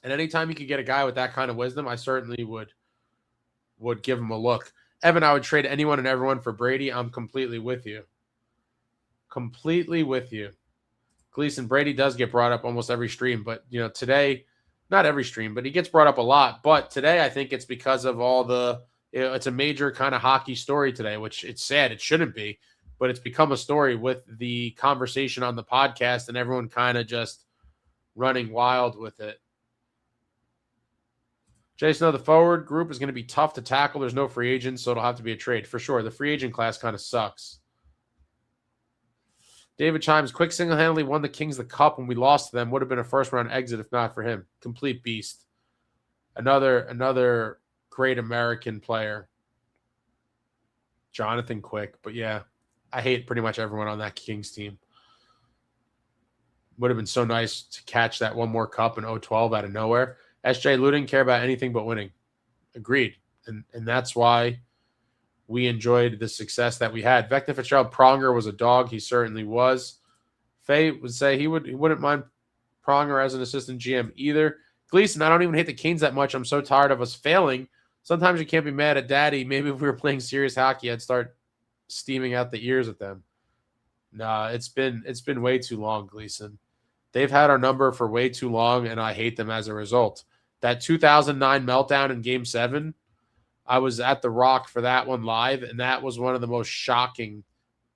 And anytime you could get a guy with that kind of wisdom, I certainly would give him a look. Evan, I would trade anyone and everyone for Brady. I'm completely with you. Completely with you. Gleason, Brady does get brought up almost every stream, but today, not every stream, but he gets brought up a lot. But today I think it's because of all the it's a major kind of hockey story today, which it's sad. It shouldn't be, but it's become a story with the conversation on the podcast and everyone kind of just running wild with it. Jason, the forward group is going to be tough to tackle. There's no free agents, so it'll have to be a trade. For sure, the free agent class kind of sucks. David Chimes, Quick single-handedly won the Kings the Cup when we lost to them. Would have been a first-round exit if not for him. Complete beast. Another great American player. Jonathan Quick. But, yeah, I hate pretty much everyone on that Kings team. Would have been so nice to catch that one more cup in 012 out of nowhere. SJ Lou didn't care about anything but winning. Agreed. And that's why we enjoyed the success that we had. Vector Fitzgerald, Pronger was a dog. He certainly was. Faye would say he wouldn't mind Pronger as an assistant GM either. Gleason, I don't even hate the Canes that much. I'm so tired of us failing. Sometimes you can't be mad at Daddy. Maybe if we were playing serious hockey, I'd start steaming out the ears at them. Nah, it's been way too long, Gleason. They've had our number for way too long, and I hate them as a result. That 2009 meltdown in Game 7, I was at the Rock for that one live, and that was one of the most shocking,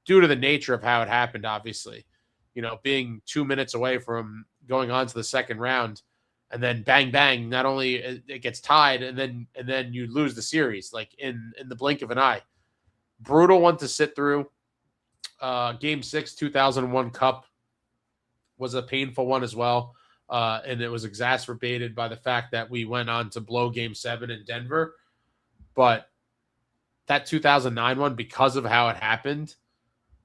due to the nature of how it happened, obviously. Being 2 minutes away from going on to the second round, and then bang, bang, not only it gets tied, and then you lose the series, like in the blink of an eye. Brutal one to sit through. Game 6, 2001 Cup was a painful one as well. And it was exacerbated by the fact that we went on to blow Game 7 in Denver. But that 2009 one, because of how it happened,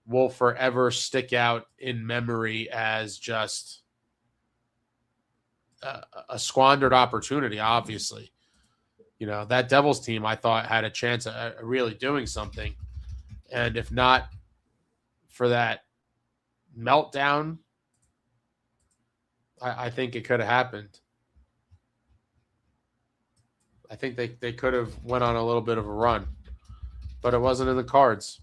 will forever stick out in memory as just a squandered opportunity, obviously. That Devils team, I thought, had a chance at really doing something. And if not for that meltdown, I think it could have happened. I think they could have went on a little bit of a run, but it wasn't in the cards.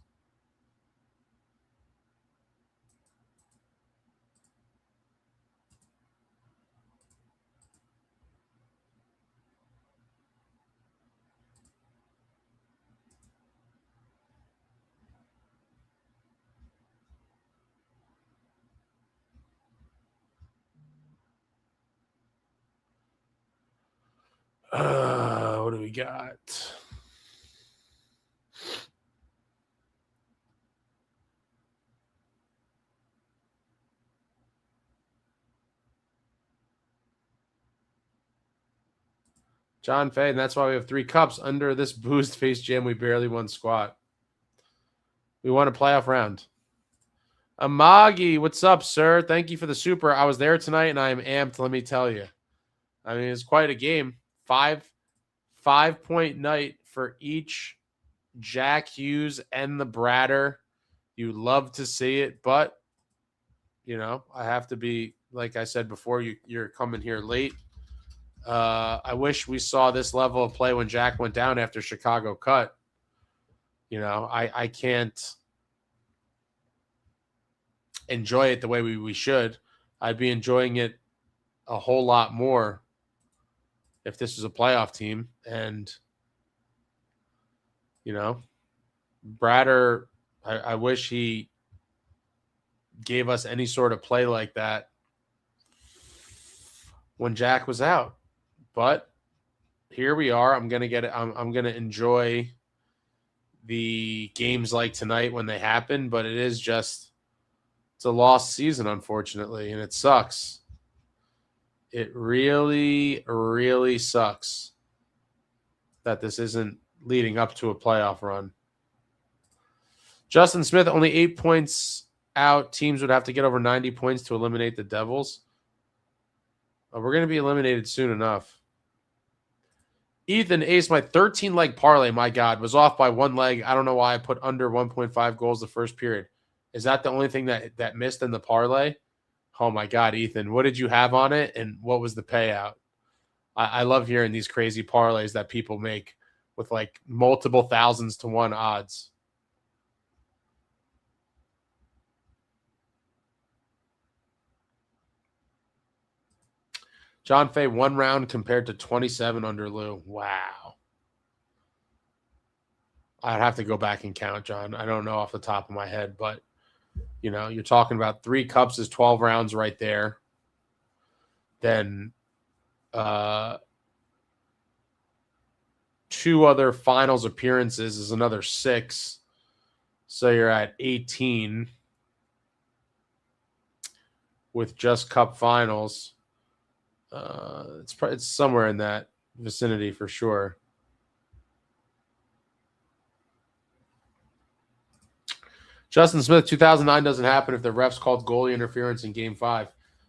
What do we got? John Fay, and that's why we have 3 cups. Under this boozed face jam, we barely won squat. We won a playoff round. Amagi, what's up, sir? Thank you for the super. I was there tonight, and I am amped, let me tell you. I mean, it's quite a game. 5-point night for each Jack Hughes and the Bratter. You love to see it, but, I have to be, like I said before, you're coming here late. I wish we saw this level of play when Jack went down after Chicago cut. I can't enjoy it the way we should. I'd be enjoying it a whole lot more if this was a playoff team. And, Bratter, I wish he gave us any sort of play like that when Jack was out. But here we are. I'm going to get it. I'm going to enjoy the games like tonight when they happen, but it's a lost season, unfortunately, and it sucks. It really, really sucks. that this isn't leading up to a playoff run. Justin Smith, only 8 points out. Teams would have to get over 90 points to eliminate the Devils. We're going to be eliminated soon enough. Ethan Ace, my 13-leg parlay, my God, was off by 1 leg. I don't know why I put under 1.5 goals the first period. Is that the only thing that missed in the parlay? Oh, my God, Ethan. What did you have on it, and what was the payout? I love hearing these crazy parlays that people make with, like, multiple thousands to 1 odds. John Fay, 1 round compared to 27 under Lou. Wow. I'd have to go back and count, John. I don't know off the top of my head, but, you know, you're talking about 3 cups is 12 rounds right there. Then 2 other finals appearances is another 6. So you're at 18 with just cup finals. It's somewhere in that vicinity for sure. Justin Smith, 2009 doesn't happen if the refs called goalie interference in Game 5.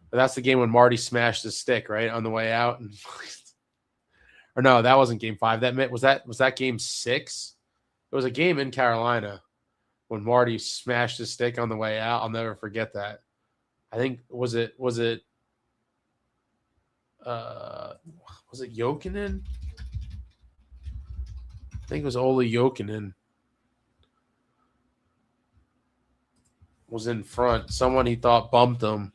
But that's the game when Marty smashed his stick, right, on the way out. Or no, that wasn't Game 5. Was that Game 6? It was a game in Carolina when Marty smashed his stick on the way out. I'll never forget that. I think was it Jokinen? I think it was Olli Jokinen. Was in front. Someone he thought bumped him.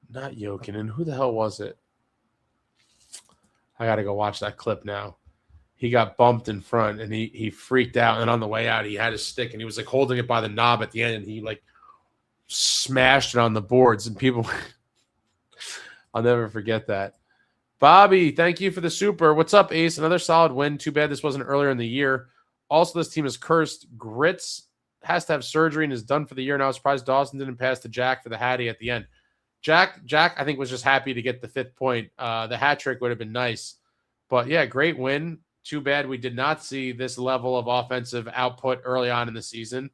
Not Jokinen. Who the hell was it? I got to go watch that clip now. He got bumped in front, and he freaked out. And on the way out, he had his stick, and he was like holding it by the knob at the end, and he like smashed it on the boards. And people, I'll never forget that. Bobby, thank you for the super. What's up, Ace? Another solid win. Too bad this wasn't earlier in the year. Also, this team is cursed. Grits has to have surgery and is done for the year. Now, I was surprised Dawson didn't pass to Jack for the Hattie at the end. Jack, I think, was just happy to get the 5th point. The hat trick would have been nice. But, yeah, great win. Too bad we did not see this level of offensive output early on in the season.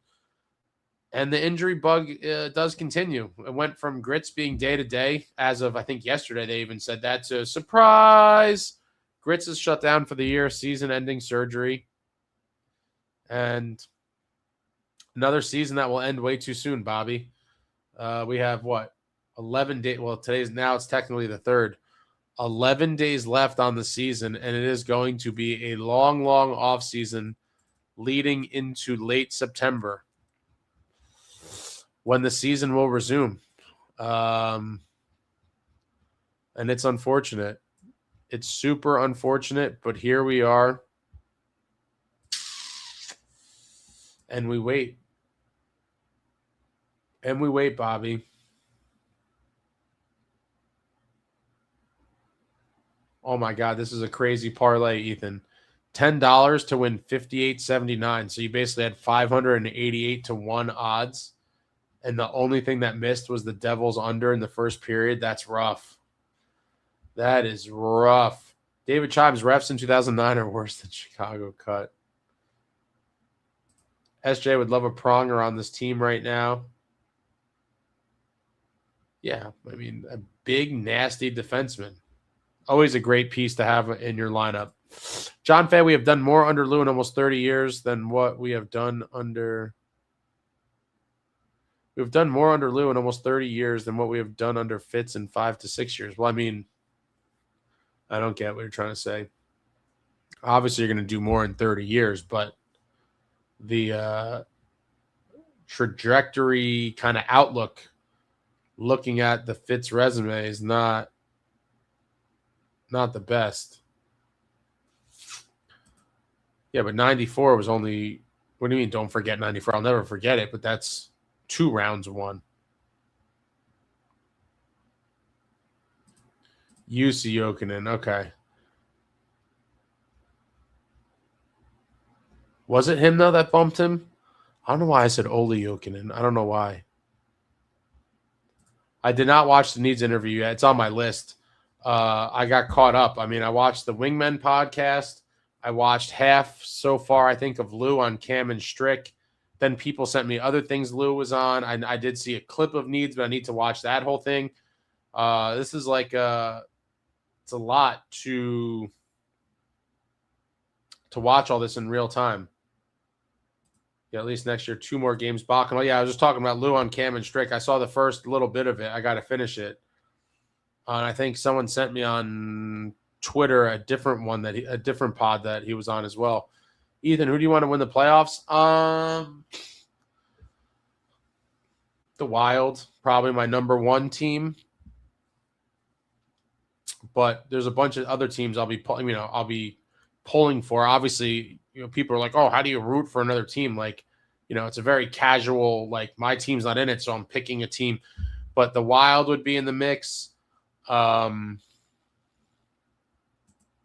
And the injury bug does continue. It went from Grits being day-to-day as of, I think, yesterday. They even said that to surprise. Grits is shut down for the year, season-ending surgery. And another season that will end way too soon, Bobby. We have, 11 days. Well, it's technically the 3rd. 11 days left on the season, and it is going to be a long, long offseason leading into late September when the season will resume. And it's unfortunate. It's super unfortunate, but here we are. And we wait. And we wait, Bobby. Oh, my God, this is a crazy parlay, Ethan. $10 to win $58.79. So you basically had 588 to 1 odds. And the only thing that missed was the Devils under in the first period. That's rough. That is rough. David Chimes, refs in 2009 are worse than Chicago cut. SJ would love a pronger on this team right now. Yeah, I mean, a big, nasty defenseman. Always a great piece to have in your lineup. John Fay, we have done more under Lou in almost 30 years than what we have done under. We've done more under Lou in almost 30 years than what we have done under Fitz in 5 to 6 years. Well, I mean, I don't get what you're trying to say. Obviously, you're going to do more in 30 years, but the trajectory kind of outlook, looking at the Fitz resume, is not the best. Yeah, but 94 was only – what do you mean don't forget 94? I'll never forget it, but that's 2 rounds won. UC Jokinen, okay. Was it him, though, that bumped him? I don't know why I said Olli Jokinen. I don't know why. I did not watch the Needs interview yet. It's on my list. I got caught up. I mean, I watched the Wingmen podcast. I watched half so far, I think, of Lou on Cam and Strick. Then people sent me other things Lou was on. I did see a clip of Needs, but I need to watch that whole thing. This is like it's a lot to watch all this in real time. Yeah, at least next year, 2 more games back. And yeah, I was just talking about Lou on Cam and Strick. I saw the first little bit of it. I got to finish it. And I think someone sent me on Twitter a different one a different pod that he was on as well. Ethan, who do you want to win the playoffs? The Wild, probably my number 1 team. But there's a bunch of other teams I'll be pulling for. Obviously, people are like, "Oh, how do you root for another team?" Like, it's a very casual, like, my team's not in it, so I'm picking a team. But the Wild would be in the mix. The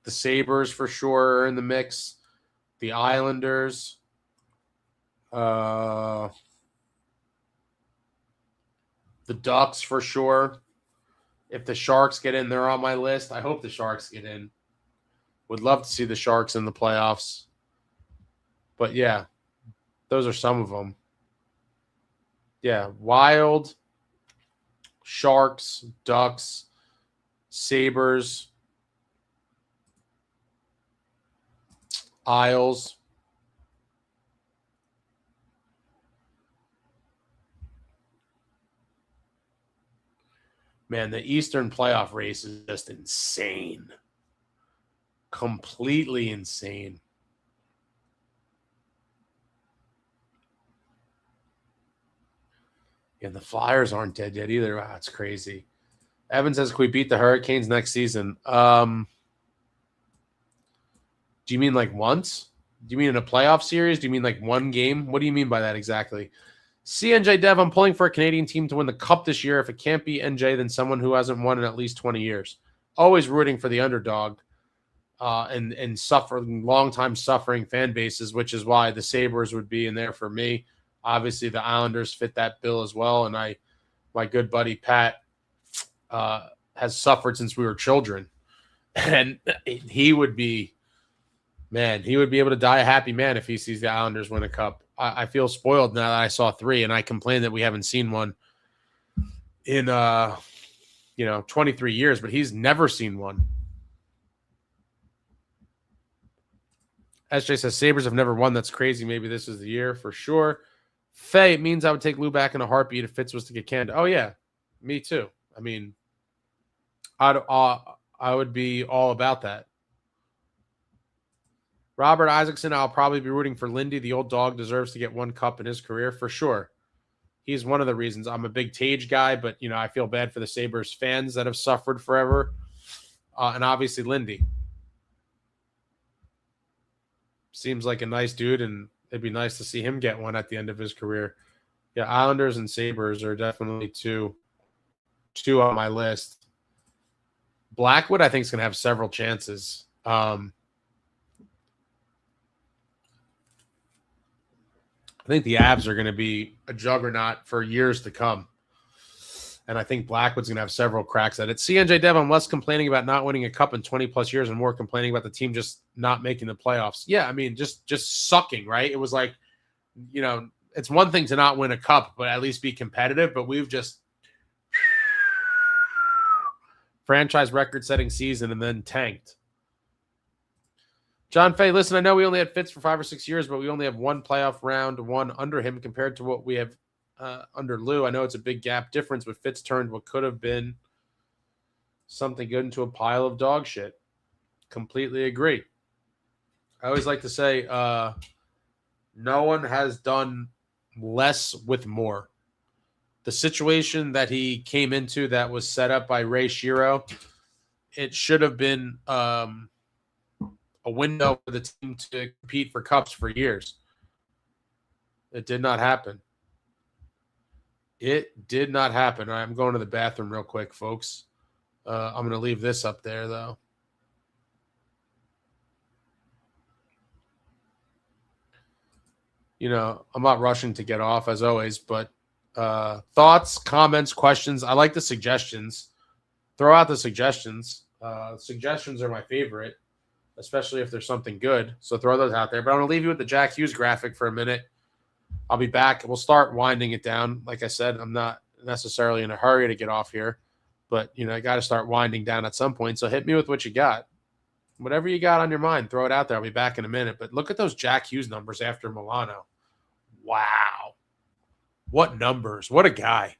Sabres for sure are in the mix. The Islanders. The Ducks for sure. If the Sharks get in, they're on my list. I hope the Sharks get in. Would love to see the Sharks in the playoffs. But yeah, those are some of them. Yeah, Wild, Sharks, Ducks, Sabres, Isles. Man, the Eastern playoff race is just insane. Completely insane. Yeah, the Flyers aren't dead yet either. Wow, it's crazy. Evan says, can we beat the Hurricanes next season? Do you mean like once? Do you mean in a playoff series? Do you mean like one game? What do you mean by that exactly? CNJ Dev, I'm pulling for a Canadian team to win the Cup this year. If it can't be NJ, then someone who hasn't won in at least 20 years. Always rooting for the underdog and suffering, long-time suffering fan bases, which is why the Sabres would be in there for me. Obviously, the Islanders fit that bill as well. And my good buddy Pat has suffered since we were children. And he would be able to die a happy man if he sees the Islanders win a cup. I feel spoiled now that I saw 3, and I complain that we haven't seen one in 23 years, but he's never seen one. SJ says Sabres have never won. That's crazy. Maybe this is the year for sure. Faye, it means I would take Lou back in a heartbeat if Fitz was to get canned. Oh yeah, me too. I mean, I would be all about that. Robert Isaacson, I'll probably be rooting for Lindy. The old dog deserves to get 1 cup in his career for sure. He's one of the reasons. I'm a big Tage guy, but, I feel bad for the Sabres fans that have suffered forever. And obviously Lindy. Seems like a nice dude, and it'd be nice to see him get one at the end of his career. Yeah, Islanders and Sabres are definitely two on my list. Blackwood, I think, is going to have several chances. I think the Avs are going to be a juggernaut for years to come. And I think Blackwood's going to have several cracks at it. CNJ Dev, I'm less complaining about not winning a cup in 20-plus years and more complaining about the team just not making the playoffs. Yeah, I mean, just sucking, right? It was like, it's one thing to not win a cup, but at least be competitive. But we've just franchise record-setting season and then tanked. John Fay, listen, I know we only had Fitz for 5 or 6 years, but we only have 1 playoff round, 1 under him compared to what we have under Lou. I know it's a big gap difference, but Fitz turned what could have been something good into a pile of dog shit. Completely agree. I always like to say no one has done less with more. The situation that he came into that was set up by Ray Shero, it should have been a window for the team to compete for cups for years. It did not happen. It did not happen. I'm going to the bathroom real quick, folks. I'm going to leave this up there, though. I'm not rushing to get off as always, but thoughts, comments, questions. I like the suggestions. Throw out the suggestions. Suggestions are my favorite, especially if there's something good. So throw those out there. But I'm going to leave you with the Jack Hughes graphic for a minute. I'll be back. We'll start winding it down. Like I said, I'm not necessarily in a hurry to get off here, but, I got to start winding down at some point. So hit me with what you got. Whatever you got on your mind, throw it out there. I'll be back in a minute. But look at those Jack Hughes numbers after Milano. Wow. What numbers. What a guy.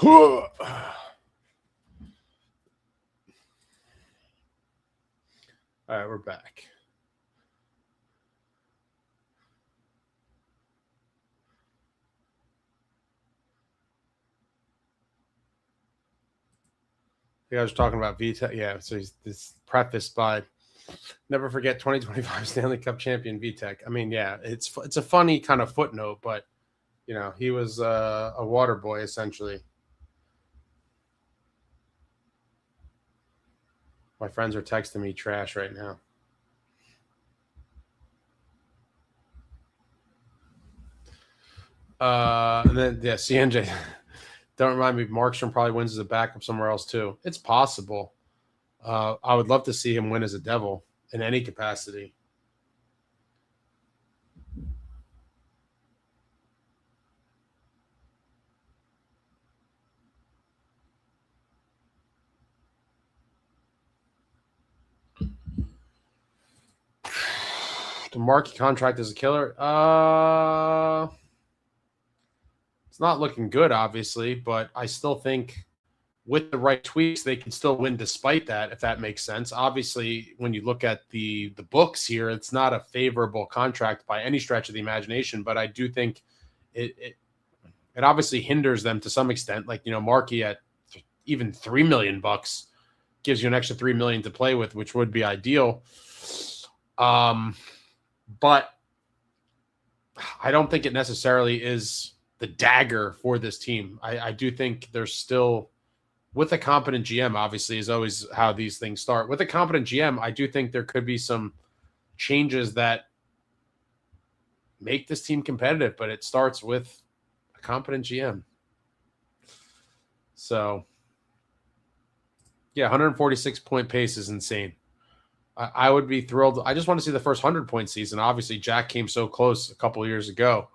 All right, we're back. You guys are talking about VTech. Yeah, so this prefaced by never forget 2025 Stanley Cup champion VTech. I mean, yeah, it's a funny kind of footnote, but, he was a water boy essentially. My friends are texting me trash right now. And then, yeah, CNJ. Don't remind me, Markstrom probably wins as a backup somewhere else too. It's possible. I would love to see him win as a Devil in any capacity. The Markey contract is a killer. It's not looking good, obviously, but I still think with the right tweaks, they can still win despite that, if that makes sense. Obviously, when you look at the books here, it's not a favorable contract by any stretch of the imagination, but I do think it it obviously hinders them to some extent. Like, Markey at even $3 million gives you an extra $3 million to play with, which would be ideal. But I don't think it necessarily is the dagger for this team. I do think there's still, with a competent GM, obviously, is always how these things start. With a competent GM, I do think there could be some changes that make this team competitive, but it starts with a competent GM. So, yeah, 146-point pace is insane. I would be thrilled. I just want to see the first 100-point season. Obviously, Jack came so close a couple of years ago.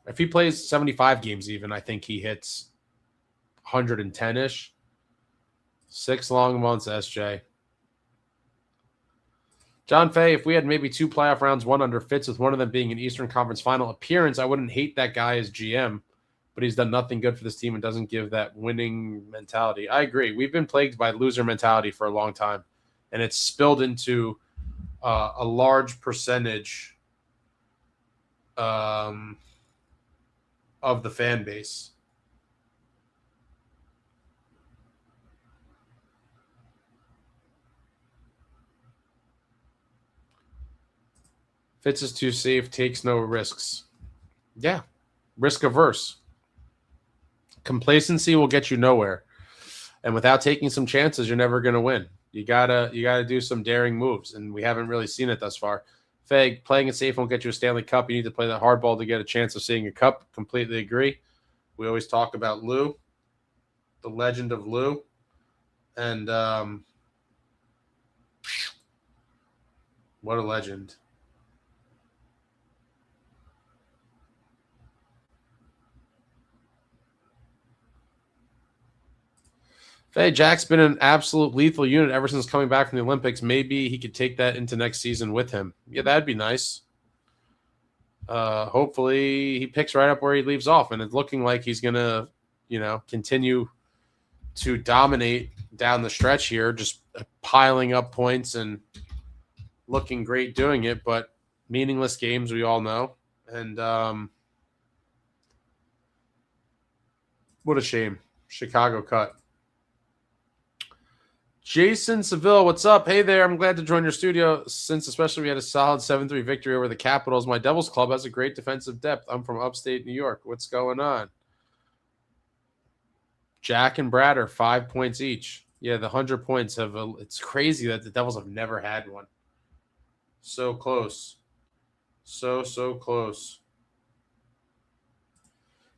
If he plays 75 games even, I think he hits 110-ish. 6 long months, SJ. John Fay, if we had maybe 2 playoff rounds, one under Fitz, with one of them being an Eastern Conference final appearance, I wouldn't hate that guy as GM, but he's done nothing good for this team and doesn't give that winning mentality. I agree. We've been plagued by loser mentality for a long time, and it's spilled into a large percentage of the fan base. Fitz is too safe, takes no risks. Yeah, risk averse. Complacency will get you nowhere, and without taking some chances, you're never going to win. You gotta do some daring moves, and we haven't really seen it thus far. Fag, playing it safe won't get you a Stanley Cup. You need to play that hardball to get a chance of seeing a cup. Completely agree. We always talk about Lou, the legend of Lou, and what a legend. Hey, Jack's been an absolute lethal unit ever since coming back from the Olympics. Maybe he could take that into next season with him. Yeah, that'd be nice. Hopefully he picks right up where he leaves off, and it's looking like he's going to, continue to dominate down the stretch here, just piling up points and looking great doing it, but meaningless games, we all know. And what a shame. Chicago cut. Jason Seville, what's up? Hey there, I'm glad to join your studio since especially we had a solid 7-3 victory over the Capitals. My Devils club has a great defensive depth. I'm from upstate New York. What's going on? Jack and Brad are 5 points each. Yeah, the 100 points it's crazy that the Devils have never had one. So close. So close.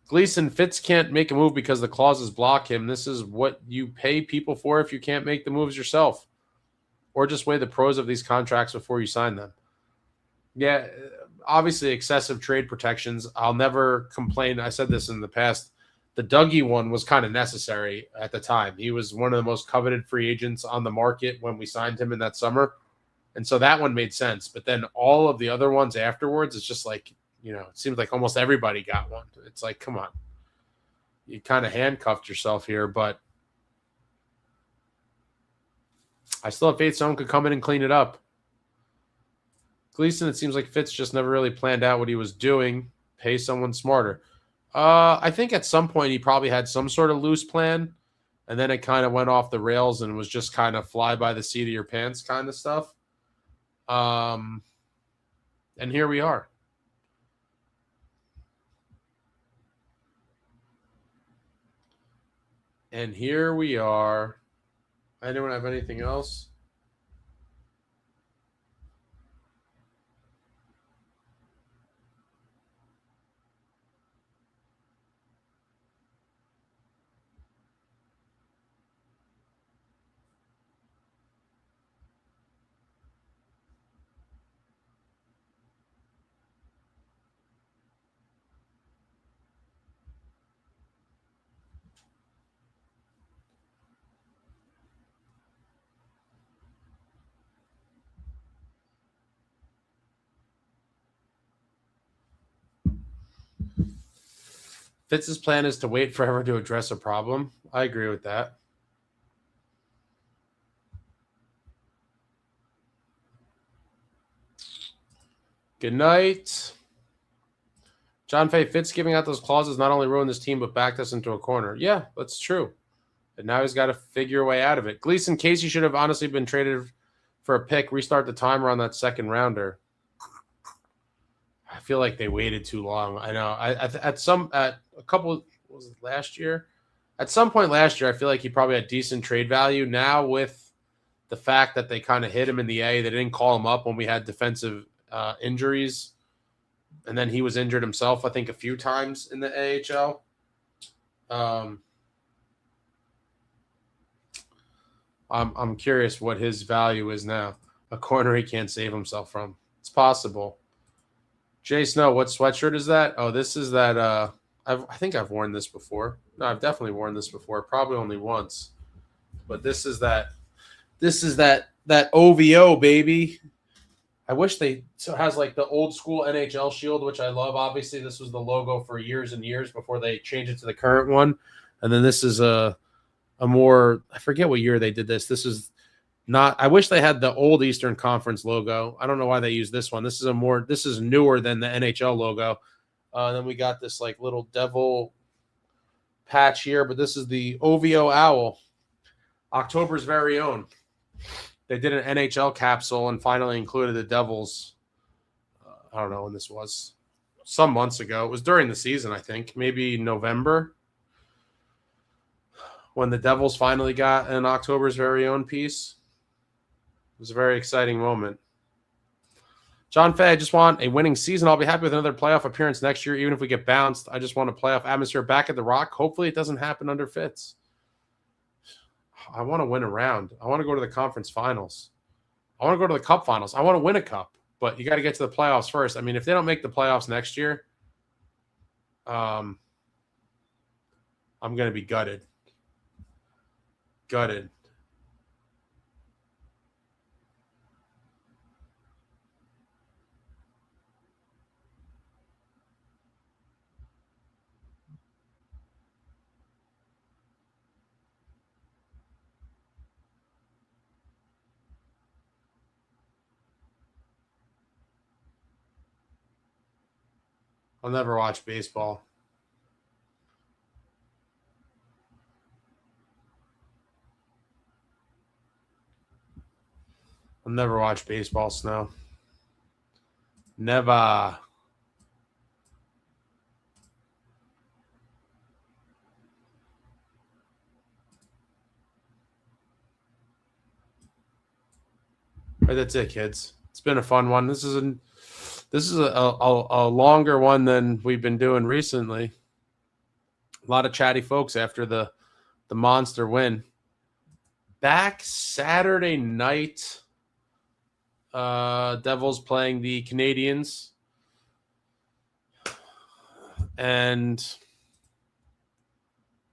Gleason, Fitz can't make a move because the clauses block him. This is what you pay people for if you can't make the moves yourself. Or just weigh the pros of these contracts before you sign them. Yeah, obviously excessive trade protections. I'll never complain. I said this in the past. The Dougie one was kind of necessary at the time. He was one of the most coveted free agents on the market when we signed him in that summer. And so that one made sense. But then all of the other ones afterwards, it's just like, it seems like almost everybody got one. It's like, come on. You kind of handcuffed yourself here, but I still have faith someone could come in and clean it up. Gleason, it seems like Fitz just never really planned out what he was doing. Pay someone smarter. I think at some point he probably had some sort of loose plan, and then it kind of went off the rails and was just kind of fly by the seat of your pants kind of stuff. And here we are. And here we are. Anyone have anything else? Fitz's plan is to wait forever to address a problem. I agree with that. Good night. John Fay, Fitz giving out those clauses not only ruined this team, but backed us into a corner. Yeah, that's true. And now he's got to figure a way out of it. Gleason, Casey should have honestly been traded for a pick. Restart the timer on that second rounder. I feel like they waited too long. I know. At a couple, was it last year? At some point last year, I feel like he probably had decent trade value. Now with the fact that they kind of hit him in the A, they didn't call him up when we had defensive injuries. And then he was injured himself, I think, a few times in the AHL. I'm curious what his value is now. A corner he can't save himself from. It's possible. Jay Snow, what sweatshirt is that? Oh, this is that. I think I've worn this before. No, I've definitely worn this before. Probably only once. But this is that. This is that OVO, baby. I wish they so it has like the old school NHL shield, which I love. Obviously, this was the logo for years and years before they changed it to the current one. And then this is a more, I forget what year they did this. This is not, I wish they had the old Eastern Conference logo. I don't know why they use this one. This is newer than the NHL logo. Then we got this like little devil patch here, but this is the OVO Owl, October's very own. They did an NHL capsule and finally included the Devils. I don't know when this was. Some months ago. It was during the season, I think. Maybe November. When the Devils finally got an October's very own piece. It was a very exciting moment. John Fay, I just want a winning season. I'll be happy with another playoff appearance next year, even if we get bounced. I just want a playoff atmosphere back at the Rock. Hopefully it doesn't happen under Fitz. I want to win a round. I want to go to the conference finals. I want to go to the cup finals. I want to win a cup, but you got to get to the playoffs first. I mean, if they don't make the playoffs next year, I'm going to be gutted. Gutted. I'll never watch baseball. I'll never watch baseball, Snow. Never. Right, that's it, kids. It's been a fun one. This is a longer one than we've been doing recently. A lot of chatty folks after the monster win. Back Saturday night, Devils playing the Canadians. And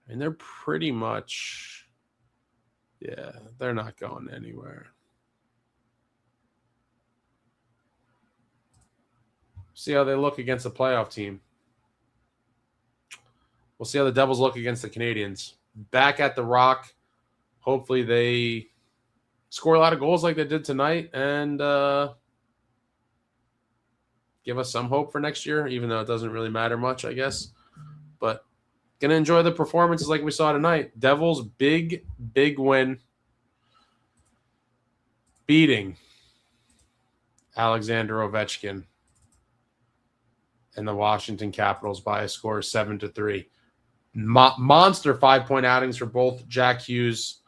I mean, they're pretty much, yeah, they're not going anywhere. See how they look against the playoff team. We'll see how the Devils look against the Canadians. Back at the Rock. Hopefully they score a lot of goals like they did tonight and give us some hope for next year, even though it doesn't really matter much, I guess. But going to enjoy the performances like we saw tonight. Devils, big win. Beating Alexander Ovechkin and the Washington Capitals by a score of 7-3. Monster 5-point outings for both Jack Hughes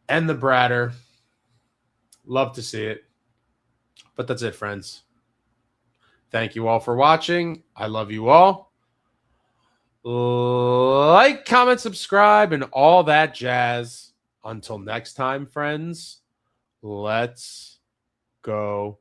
and the Bratter. Love to see it. But that's it, friends. Thank you all for watching. I love you all. Like, comment, subscribe, and all that jazz. Until next time, friends, let's go.